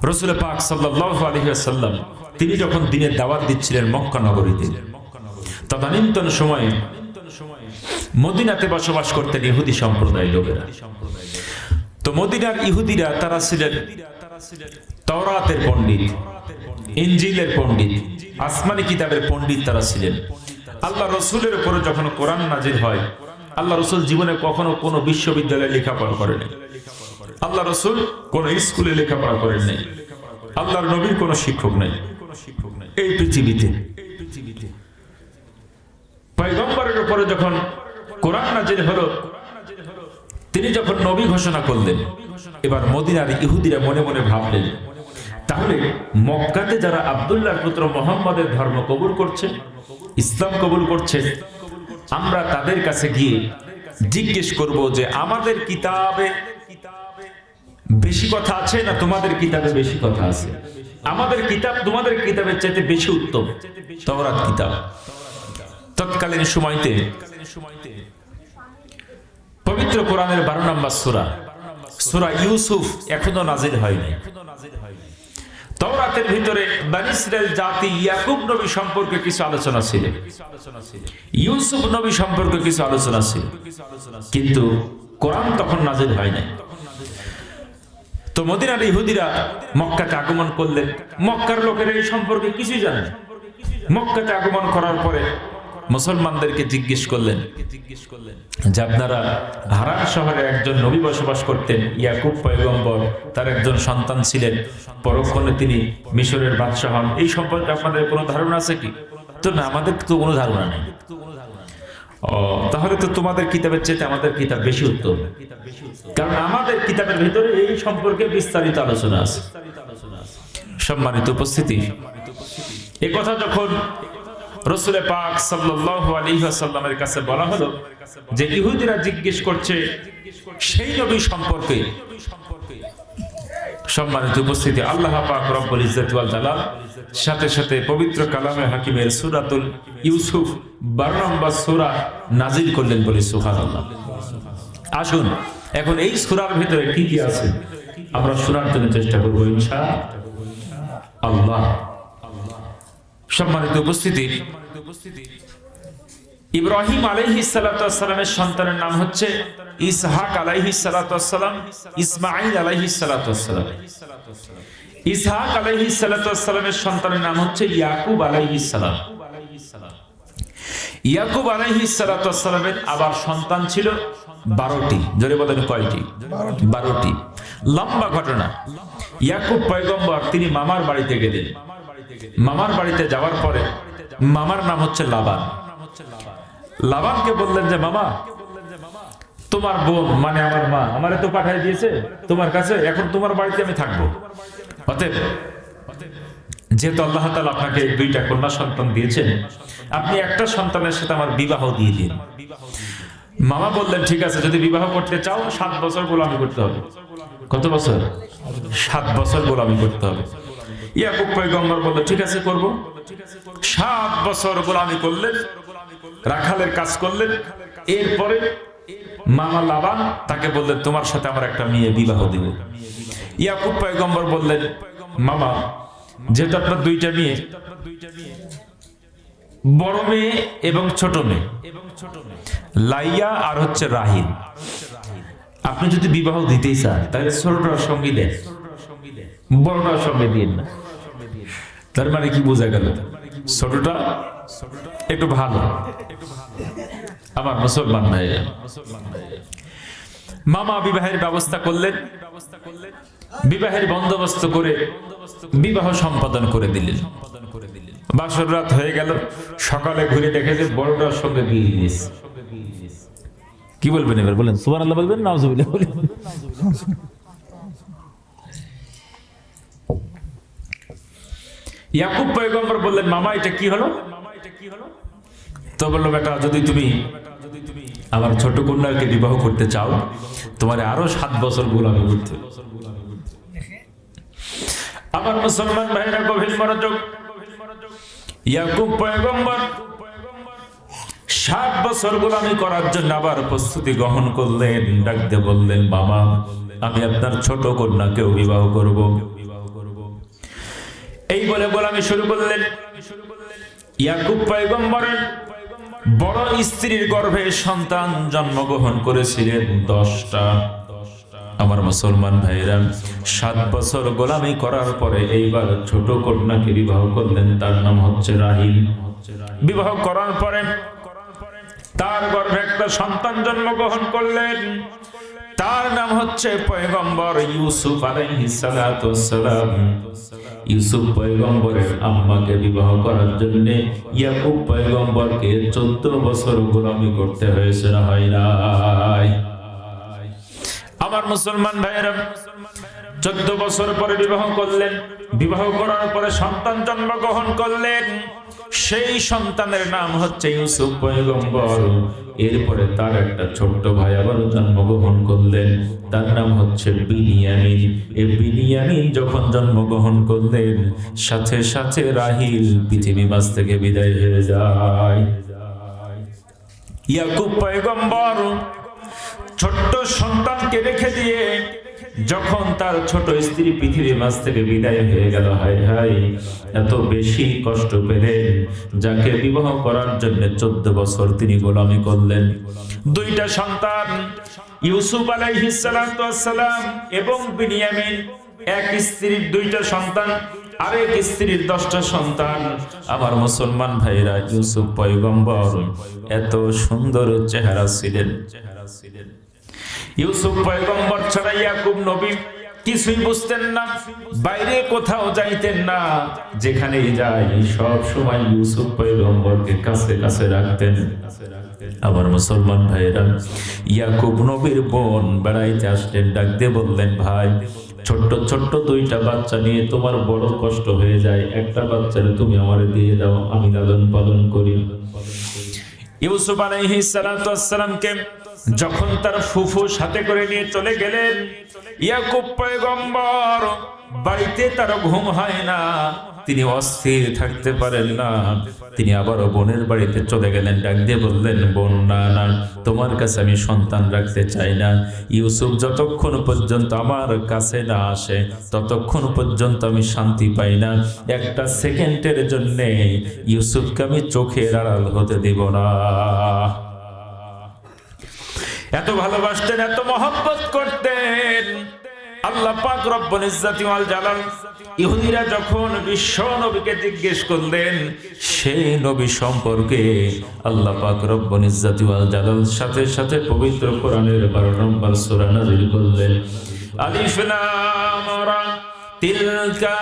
রাসূল পাক সাল্লাল্লাহু আলাইহি ওয়াসাল্লাম তিনি যখন দিনের দাওয়াত দিচ্ছিলেন মক্কা নগরীতে, তদানীন্তন সময়ে মদিনাতে বসবাস করতেন ইহুদি সম্প্রদায়ের লোকেরা। তো মদিনার ইহুদিরা তারা ছিলেন তাওরাতের পণ্ডিত, ইনজিলের পণ্ডিত, আসমানি কিতাবের পণ্ডিত তারা ছিলেন। আল্লাহ রসুলের উপরে যখন কোরআন নাজিল হয়, আল্লাহ রসুল জীবনে কখনো কোনো বিশ্ববিদ্যালয়ে লেখাপড়া করেনি, আল্লাহ রসুল কোন স্কুলে লেখাপড়া করেন নাই, আল্লাহর নবীর কোনো শিক্ষক নাই এই পৃথিবীতে। পয়গম্বরের উপরে যখন কোরআন নাজিল হলো, তিনি যখন নবী ঘোষণা করলেন, এবার মদিনার ইহুদিরা মনে মনে ভাবলেন, তাহলে মক্কাতে যারা আব্দুল্লাহর পুত্র মুহাম্মদের ধর্ম কবুল করছে, ইসলাম কবুল করছে, আমরা তাদের কাছে গিয়ে জিজ্ঞেস করব যে আমাদের কিতাবে বেশি কথা আছে না তোমাদের কিতাবে বেশি কথা আছে? আমাদের কিতাব তোমাদের কিতাবের চাইতে বেশি উত্তম, তাওরাত কিতাব। তৎকালীন সময়তে পবিত্র কোরআনের 12 নম্বর সূরা, সূরা ইউসুফ এখনো নাজিল হয়নি। তাওরাতের ভিতরে বনী ইসরাইল জাতি ইয়াকুব নবী সম্পর্কে কিছু আলোচনা ছিল, ইউসুফ নবী সম্পর্কে কিছু আলোচনা ছিল, কিন্তু কোরআন তখন নাজিল হয় নাই। তো মদিনার ইহুদিরা মক্কাতে আগমন করলেন, মক্কার লোকেরা এই সম্পর্কে কিছুই জানে না। মক্কাতে আগমন করার পরে মুসলমানদেরকে জিজ্ঞেস করলেন যে আপনারা হারান শহরে একজন নবী বসবাস করতেন, ইয়াকুব পয়গম্বর, তার একজন সন্তান ছিলেন, পরক্ষণে তিনি মিশরের বাদশাহ হন, এই সম্পর্কে আপনাদের কোনো ধারণা আছে কি? তো না, আমাদের তো কোনো ধারণা নেই। তাহলে তো তোমাদের কিতাবের চেয়ে আমাদের কিতাব বেশি উত্তম, কারণ আমাদের কিতাবের ভিতরে এই সম্পর্কে বিস্তারিত আলোচনা আছে। সম্মানিত উপস্থিতি, এই কথা যখন রাসূল পাক সাল্লাল্লাহু আলাইহি ওয়াসাল্লামের কাছে বলা হলো যে ইহুদিরা জিজ্ঞেস করছে সেই নবী সম্পর্কে, সম্মানিত উপস্থিতি, আল্লাহ পাক রব্বুল ইজ্জত ওয়াল জালাল সাথে সাথে পবিত্র কালামে হাকিমের সূরাতুল ইউসুফ 12 নম্বর সূরা নাজিল করলেন, বলি সুবহানাল্লাহ। আসুন এখন এই সূরার ভিতরে কি কি আছে আমরা শোনার জন্য চেষ্টা করব ইনশাআল্লাহ। সম্মানিত উপস্থিতি, ইব্রাহিম আলাইহিস সালাতু ওয়াস সালামের সন্তানের নাম হচ্ছে ইসহাক আলাইহিস সালাতু ওয়াস সালাম, ইসমাঈল আলাইহিস সালাতু ওয়াস সালাম। ইসহাক আলাইহিস সালাতু ওয়াস সালামের সন্তানের নাম হচ্ছে ইয়াকুব আলাইহিস সালাম। ইয়াকুব আলাইহিস সালাতু ওয়াস সালামের আবার সন্তান ছিল 12টি। জোরে বলেন কয়টি? 12টি। লম্বা ঘটনা। ইয়াকুব পয়গম্বর তিনি মামার বাড়িতে গেলেন। মামার বাড়িতে যাওয়ার পরে মামার নাম হচ্ছে লাবান। লাবানকে বললেন যে মামা, তোমার বোন মানে আমার মা আমারে তো পাঠিয়ে দিয়েছে তোমার কাছে, এখন তোমার বাড়িতে আমি থাকবো। অতএব যেহেতু আল্লাহ তাআলা আপনাকে 2টা কন্যা সন্তান দিয়েছেন, আপনি একটা সন্তানের সাথে আমার বিবাহ দিয়ে দিন। মামা বললেন ঠিক আছে, যদি বিবাহ করতে চাও 7 বছর গোলামি করতে হবে। কত বছর? 7 বছর গোলামি করতে হবে। ইয়াকুব পয়গম্বর বলল ঠিক আছে করব। 7 বছর গোলামি করলেন, রাখালের কাজ করলেন। এরপরে মামা লাবান তাকে বললেন তোমার সাথে আমার একটা মেয়ে বিবাহ দিব। ইয়াকুব পয়গম্বর বললেন মামা, যেহেতু আপনার 2টা মেয়ে, বড় মেয়ে এবং ছোট মেয়ে লাইয়া আর হচ্ছে রাহিল, আপনি যদি বিবাহ দিতেই চান তাহলে ছোটটার সঙ্গে দেন, বড়টার সঙ্গে দিন না। তার মানে কি বোঝা গেল? ছোটটা একটু ভালো। আমার মুসলমান ভাই, মামা বিবাহের ব্যবস্থা করলেন, বিবাহের বন্দোবস্ত করে বিবাহ সম্পাদন করে দিলেন। বাসর রাত হয়ে গেল, সকালে ঘুরে দেখে যে বড়টার সঙ্গে বিয়ে দিয়েছে। কি বলবেন এবার? বলেন সুবহানাল্লাহ বলবেন, নাউজুবিল্লাহ বলবেন। ইয়াকুব পয়গম্বর বললেন মামা এটা কি হলো? তো বলল বেটা, যদি তুমি আমার ছোট কন্যাকে বিবাহ করতে চাও, তোমার আরো 7 বছর গোলামি করতে। আমার মুসলমান ভাইরা গভীর মনোযোগ। ইয়াকুব পয়গম্বর 7 বছর গোলামি করার জন্য আবার প্রস্তুতি গ্রহণ করলেন। ডাকতে বললেন বাবা, আমি আপনার ছোট কন্যাকেও বিবাহ করব। এই বলে গোলামি শুরু করলেন। ইয়াকুব পয়গম্বরের বড় স্ত্রীর গর্ভে সন্তান জন্মগ্রহণ করেছিলেন 10টা। আমার মুসলমান ভাইরা, 7 বছর গোলামি করার পরে এইবার ছোট কন্যাকে বিবাহ করলেন, তার নাম হচ্ছে রাহিল। বিবাহ করার পরে তার গর্ভে একটা সন্তান জন্মগ্রহণ করলেন, তার নাম হচ্ছে পয়গম্বর ইউসুফ আলাইহিস সালাতু ওয়াস সালাম। ইউসুফ পয়গম্বরের আম্মাকে বিবাহ করার জন্য ইয়াকুব পয়গম্বরকে 14 বছর গোলামি করতে হয়েছে, না হয় নাই? আমার মুসলমান ভাইরা, 14 বছর পরে বিবাহ করলেন। বিবাহ করার পরে সন্তান জন্মগ্রহণ করলেন, সেই সন্তানের নাম হচ্ছে ইউসুফ পয়গম্বর। এরপরে তার একটা ছোট্ট ভাই আবার জন্মগ্রহণ করলেন, তার নাম হচ্ছে বিনিয়ামিন। এই বিনিয়ামিন যখন জন্মগ্রহণ করলেন, সাথে সাথে রাহিল পৃথিবী মাঝ থেকে বিদায় হয়ে যায়। ইয়াকুব পয়গম্বর ছোট্ট সন্তানকে রেখে দিয়ে যখন তার ছোট স্ত্রী পৃথিবীর মাঝ থেকে বিদায় হয়ে গেল, হায় হায়, এত বেশি কষ্ট পেলেন, যাকে বিবাহ করার জন্য 14 বছর তিনি গোলামি করলেন। 2টা সন্তান, ইউসুফ আলাইহিস সালাতু ওয়াস সালাম এবং বিনিয়ামিন, এক স্ত্রীর 2টা সন্তান, আরেক স্ত্রীর 10টা সন্তান। আমার মুসলমান ভাইরা, ইউসুফ পয়গম্বর এত সুন্দর চেহারা ছিলেন। ইউসুফ পয়গম্বর ছাড়া ইয়াকুব নবী কিছুই বুঝতেন না, বাইরে কোথাও যাইতেন না, যেখানেই যায় সব সময় ইউসুফ পয়গম্বরকে কাছে কাছে রাখতেন। আমার মুসলমান ভাইরা, ইয়াকুব নবীর বোন বেড়াইতে আসলেন, ডাক দিয়ে বললেন, ভাই, ছোট্ট ছোট্ট 2টা বাচ্চা নিয়ে তোমার বড় কষ্ট হয়ে যায়, একটা বাচ্চারে তুমি আমারে দিয়ে দাও, আমি লালন পালন করি। ইউসুফ আলাইহিস সালাতু ওয়াস সালামকে যখন তার ফুফু সাথে করে নিয়ে চলে গেলেন, ইয়াকুব পয়গম্বর বাড়িতে তার ঘুম হয় না, তিনি অস্থির থাকতে পারেন না। তিনি আবারও বোনের বাড়িতে চলে গেলেন, ডাক দিয়ে বললেন, বোন, না না, তোমার কাছে আমি সন্তান রাখতে চাই না। ইউসুফ যতক্ষণ পর্যন্ত আমার কাছে না আসে ততক্ষণ পর্যন্ত আমি শান্তি পাই না। একটা সেকেন্ডের জন্য ইউসুফকে আমি চোখের আড়াল হতে দিব না। এত ভালোবাসতেন, এত মহব্বত করতেন। আল্লাহ পাক রব্বুল ইজ্জতি ওয়াল জালাল ইহুদিরা যখন বিশ্ব নবীকে জিজ্ঞেস করলেন, সেই নবী সম্পর্কে আল্লাহ পাক রব্বুল ইজ্জতি ওয়াল জালাল সাথে সাথে পবিত্র কোরআনের 12 নম্বর সূরা নাযিল করলেন। আলিফ লাম রা তিলকা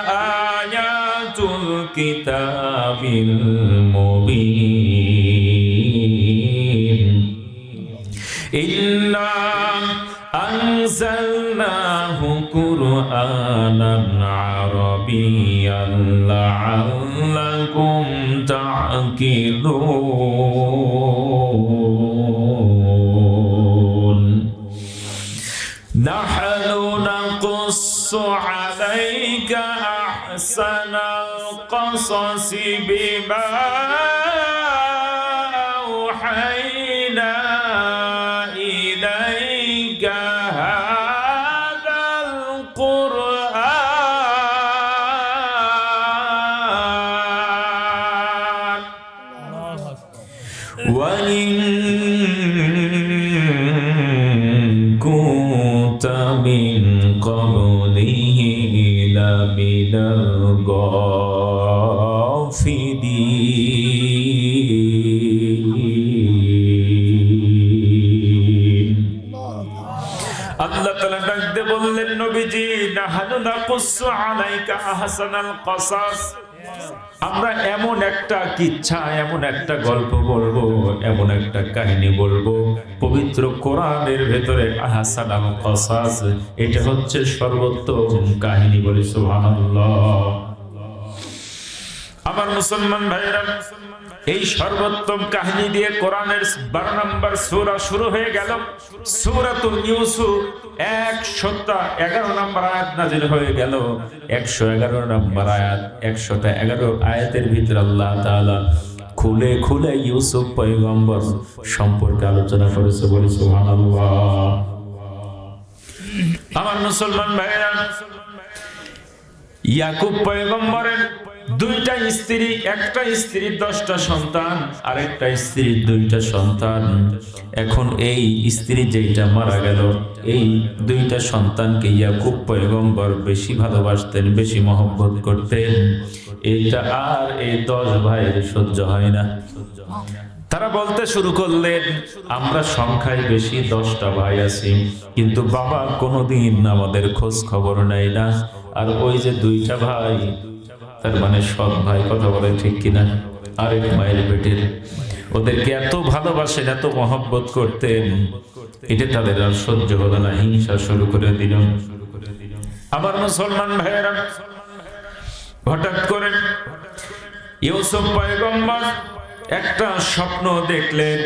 আয়াতুল কিতাবিল মুবিন ইন্না আনজালনাহু কুরআনান আরাবিয়্যান লাআল্লাকুম তা'কিলুন নাহনু নাকুসসু আলাইকা আহসানাল কসাসি বিমা আওহাইনা আল্লাহ তাআলা ডাকতে বললেন, নবীজি, নাহানু নাকুসসু আলাইকা আহসানাল কসাস, আমরা এমন একটা কিচ্ছা, এমন একটা গল্প বলবো, এমন একটা কাহিনী বলবো পবিত্র কোরআনের ভেতরে। আহসানাল কসাস, এটা হচ্ছে সর্বোত্তম কাহিনী। বলি সুবহানাল্লাহ। আমার মুসলমান ভাইরা, এই সর্বোত্তম কাহিনী দিয়ে কোরআনের 12 নম্বর সূরা শুরু হয়ে গেল। সূরাতুল ইউসুফ 111 নম্বর আয়াত নাযিল হয়ে গেল। 111 নম্বর আয়াত, 111 আয়াতের ভিতরে আল্লাহ তাআলা খুলে খুলে ইউসুফ পয়গম্বর সম্পর্কে আলোচনা করেছে। বলি সুবহানাল্লাহ। আমার মুসলমান ভাইরা, ইয়াকুব পয়গম্বরের দুইটা স্ত্রী, একটা স্ত্রীর 10টা সন্তান, আরেকটা স্ত্রীর 2টা সন্তান। এখন এই স্ত্রী যেটা মারা গেল, এই 2টা সন্তানকে ইয়াকুব পয়গম্বর বেশি ভালোবাসতেন, বেশি মহব্বত করতেন। এটা আর এই 10 ভাইয়ের সহ্য হয় না। তারা বলতে শুরু করলেন, আমরা সংখ্যায় বেশি, 10টা ভাই আছি, কিন্তু বাবা কোনোদিন আমাদের খোঁজ খবর নেয় না। আর ওই যে 2টা ভাই, তার মানে সৎ ভাই, কথা বলে ঠিক কিনা, আরেক মায়ের পেটের, ওদেরকে এত ভালোবাসেন, এত মহব্বত করতেন, এটা তাদের আর সহ্য হলো না, হিংসা শুরু করে দিল। আমার মুসলমান ভাইয়েরা, হঠাৎ করে ইউসুফ পয়গম্বর একটা স্বপ্ন দেখলেন।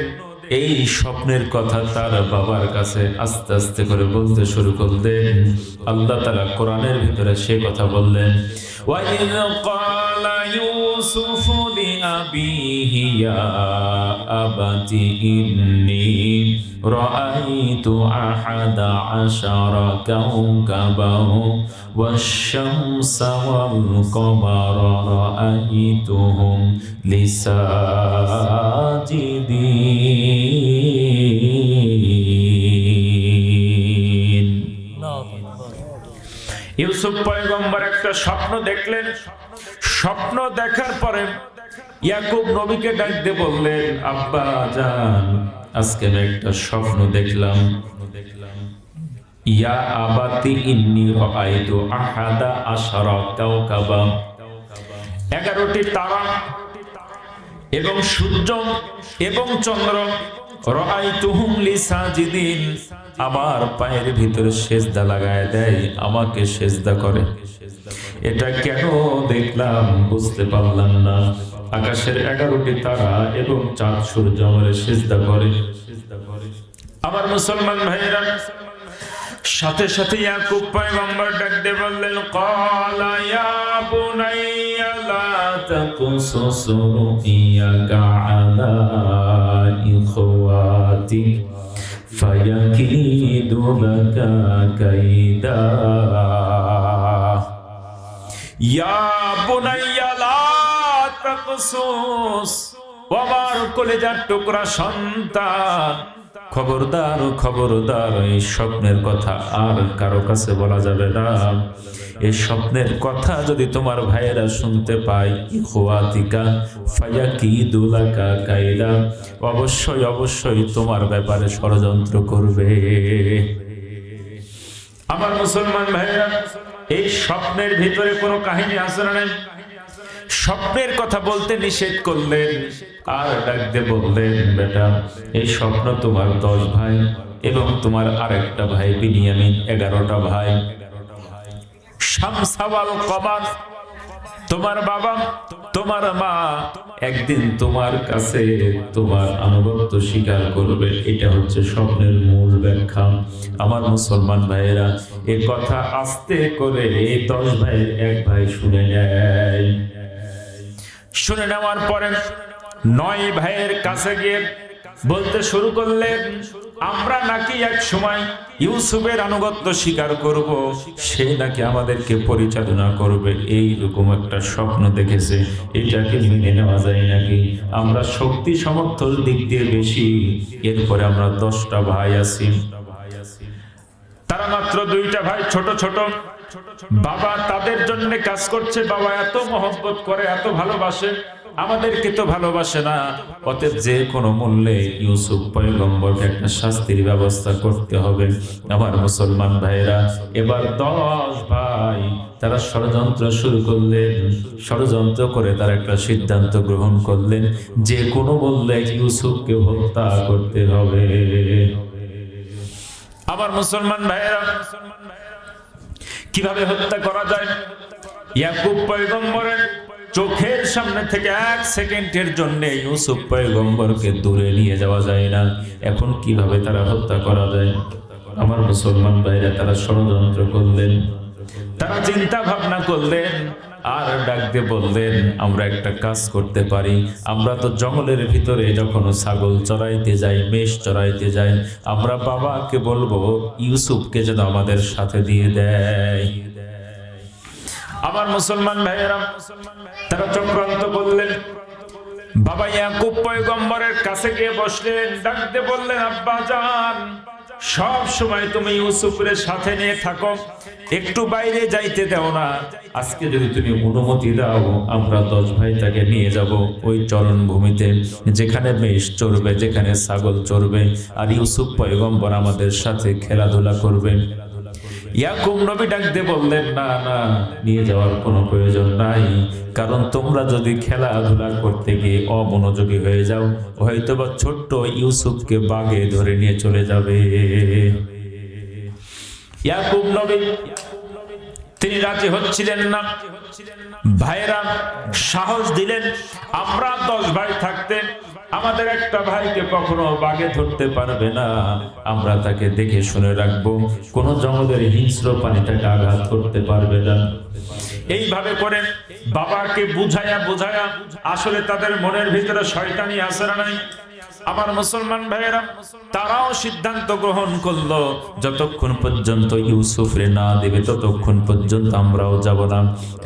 এই স্বপ্নের কথা তার বাবার কাছে আস্তে আস্তে করে বলতে শুরু করলেন। আল্লাহ তাআলা কোরআনের ভিতরে সে কথা বললেন, وَإِذْ قَالَ يُوسُفُ لِأَبِيهِ يَا أَبَتِ إِنِّي رَأَيْتُ أَحَدَ عَشَرَ كَوْكَبًا وَالشَّمْسَ وَالْقَمَرَ رَأَيْتُهُمْ لِي سَاجِدِينَ। ইউসুফ পয়গম্বর একটা স্বপ্ন দেখলেন। স্বপ্ন দেখার পরে ইয়াকুব নবীকে ডাক দিয়ে বললেন, আব্বা জান, আজকে আমি একটা স্বপ্ন দেখলাম। ইয়া আবাতি ইন্নী রাআইতু আহাদা আশারা কাওকাবা, 11টি তারা এবং সূর্য এবং চন্দ্র, রাআইতুহুম লিসাজিদিন, আমার পায়ের ভিতরে সেজদা লাগায় দেয়, আমাকে সেজদা করে। এটা কেন দেখলাম বুঝতে পারলাম না। আকাশের 11টি তারা এবং চাঁদ সূর্য আমার সেজদা করে। আমার মুসলমান ভাইরা, সাথে সাথে ইয়াকুব পয়গম্বর ডাক দিয়ে বললেন, ক্বালা ইয়া বুনাইয়া লা তাকসুস রুইয়াকা আলা ইখওয়াতিক ফায়াকিদু লাকা কাইদা। ইয়া বুনাইয়া লা তাকসুস, আমার কলেজার টুকরা সন্তান, খবরদার খবরদার, এই স্বপ্নের কথা আর কারো কাছে বলা যাবে না। এই স্বপ্নের কথা যদি তোমার ভাইয়েরা শুনতে পায়, ইখওয়াতিকা ফায়াকিদু লাকা কাইদা, অবশ্যই অবশ্যই তোমার ব্যাপারে ষড়যন্ত্র করবে। আমার মুসলমান ভাইয়েরা, এই স্বপ্নের ভিতরে কোনো কাহিনী আছে না? স্বপ্নের কথা বলতে নিষেধ করলেন আর ডাক দিয়ে বললেন, বেটা, এই স্বপ্ন তোমার 10 ভাই এবং তোমার আরেকটা ভাই বিনিয়ামিন, 11টা ভাই। শামস ওয়াল কমার, তোমার বাবা তোমার মা একদিন তোমার কাছে তোমার আনুগত্য স্বীকার করবে। এটা হচ্ছে স্বপ্নের মূল ব্যাখ্যা। আমার মুসলমান ভাইয়েরা, এই কথা আস্তে করে 10 ভাইয়ের এক ভাই শুনে নেয়। শুনে নেওয়ার পরে 9 ভাইয়ের কাছে গিয়ে বলতে শুরু করলেন, আমরা নাকি এক সময় ইউসুফের আনুগত্য স্বীকার করব, সে নাকি আমাদেরকে পরিচালনা করবে, এই রকম একটা স্বপ্ন দেখেছে। এটাকে মেনে নেওয়া যায় নাকি? আমরা শক্তি সামর্থ্যের দিক দিয়ে বেশি, এরপরে আমরা 10টা ভাই আছি। তারা মাত্র 2টা ভাই, ছোট ছোট। বাবা তাদের জন্য কাজ করছে, বাবা এত মহব্বত করে, এত ভালোবাসে, আমাদেরকে তো ভালোবাসে না। অতএব যে কোনো মূল্যে ইউসুফ পয়গম্বরকে একটা শাস্তির ব্যবস্থা করতে হবে। আমার মুসলমান ভাইরা, এবার 10 ভাই তারা ষড়যন্ত্র শুরু করলেন। ষড়যন্ত্র করে তারা একটা সিদ্ধান্ত গ্রহণ করলেন, যে কোনো মূল্যে ইউসুফকে হত্যা করতে হবে। আমার মুসলমান ভাইরা, কিভাবে হত্যা করা যায়? ইয়াকুব পয়গম্বরের চোখের সামনে থেকে 1 সেকেন্ডের জন্য ইউসুফ পয়গম্বরকে দূরে নিয়ে যাওয়া যায় না। এখন কিভাবে তারা হত্যা করা যায়? আমার মুসলমান ভাইরা, তারা ষড়যন্ত্র করলেন, তারা চিন্তা ভাবনা করলেন আর ডাক দিয়ে বললেন, আমরা একটা কাজ করতে পারি। আমরা তো জঙ্গলের ভিতরে যখন ছাগল চড়াইতে যাই, মেষ চড়াইতে যাই, আমরা বাবাকে বলবো ইউসুফকে যেন আমাদের সাথে দিয়ে দেয়। আমার মুসলমান ভাইয়েরা, তারা চক্রান্ত করলেন। বাবা ইয়াকুব পয়গম্বরের কাছে গিয়ে বসলেন, ডাকতে বললেন, আব্বা জান, সব সময় তুমি ইউসুফের সাথে নিয়ে থাকো, একটু বাইরে যাইতে দাও না। আজকে যদি তুমি অনুমতি দাও, আমরা 10 ভাই তাকে নিয়ে যাব ওই চরণ ভূমিতে, যেখানে মেষ চড়বে, যেখানে ছাগল চড়বে, আর ইউসুফ পয়গম্বর আমাদের সাথে খেলাধুলা করবে। ইয়াকুব নবী ডাকতে বললেন, না না, নিয়ে যাওয়ার কোনো প্রয়োজন নাই, কারণ তোমরা যদি খেলাধুলা করতে গিয়ে অমনোযোগী হয়ে যাও, হয়তোবা ছোট্ট ইউসুফকে বাগে ধরে নিয়ে চলে যাবে। ইয়াকুব নবী তিনি রাজি হচ্ছিলেন না। ভাইরা সাহস দিলেন, আমরা 10 ভাই থাকতে আমাদের একটা ভাইকে কখনো বাগে ধরতে পারবে না, আমরা তাকে দেখে শুনে রাখবো, কোন জঙ্গলের হিংস্র প্রাণী তাকে আঘাত করতে পারবে না। এইভাবে করে বাবাকে বুঝায়া বুঝায়া আসলে তাদের মনের ভিতরে শয়তানি আছে না নাই? আমার মুসলমান ভাইয়েরা, তারাও সিদ্ধান্ত গ্রহণ করলো, যতক্ষণ পর্যন্ত ইউসুফরে না দেবে ততক্ষণ পর্যন্ত আমরাও যাব না।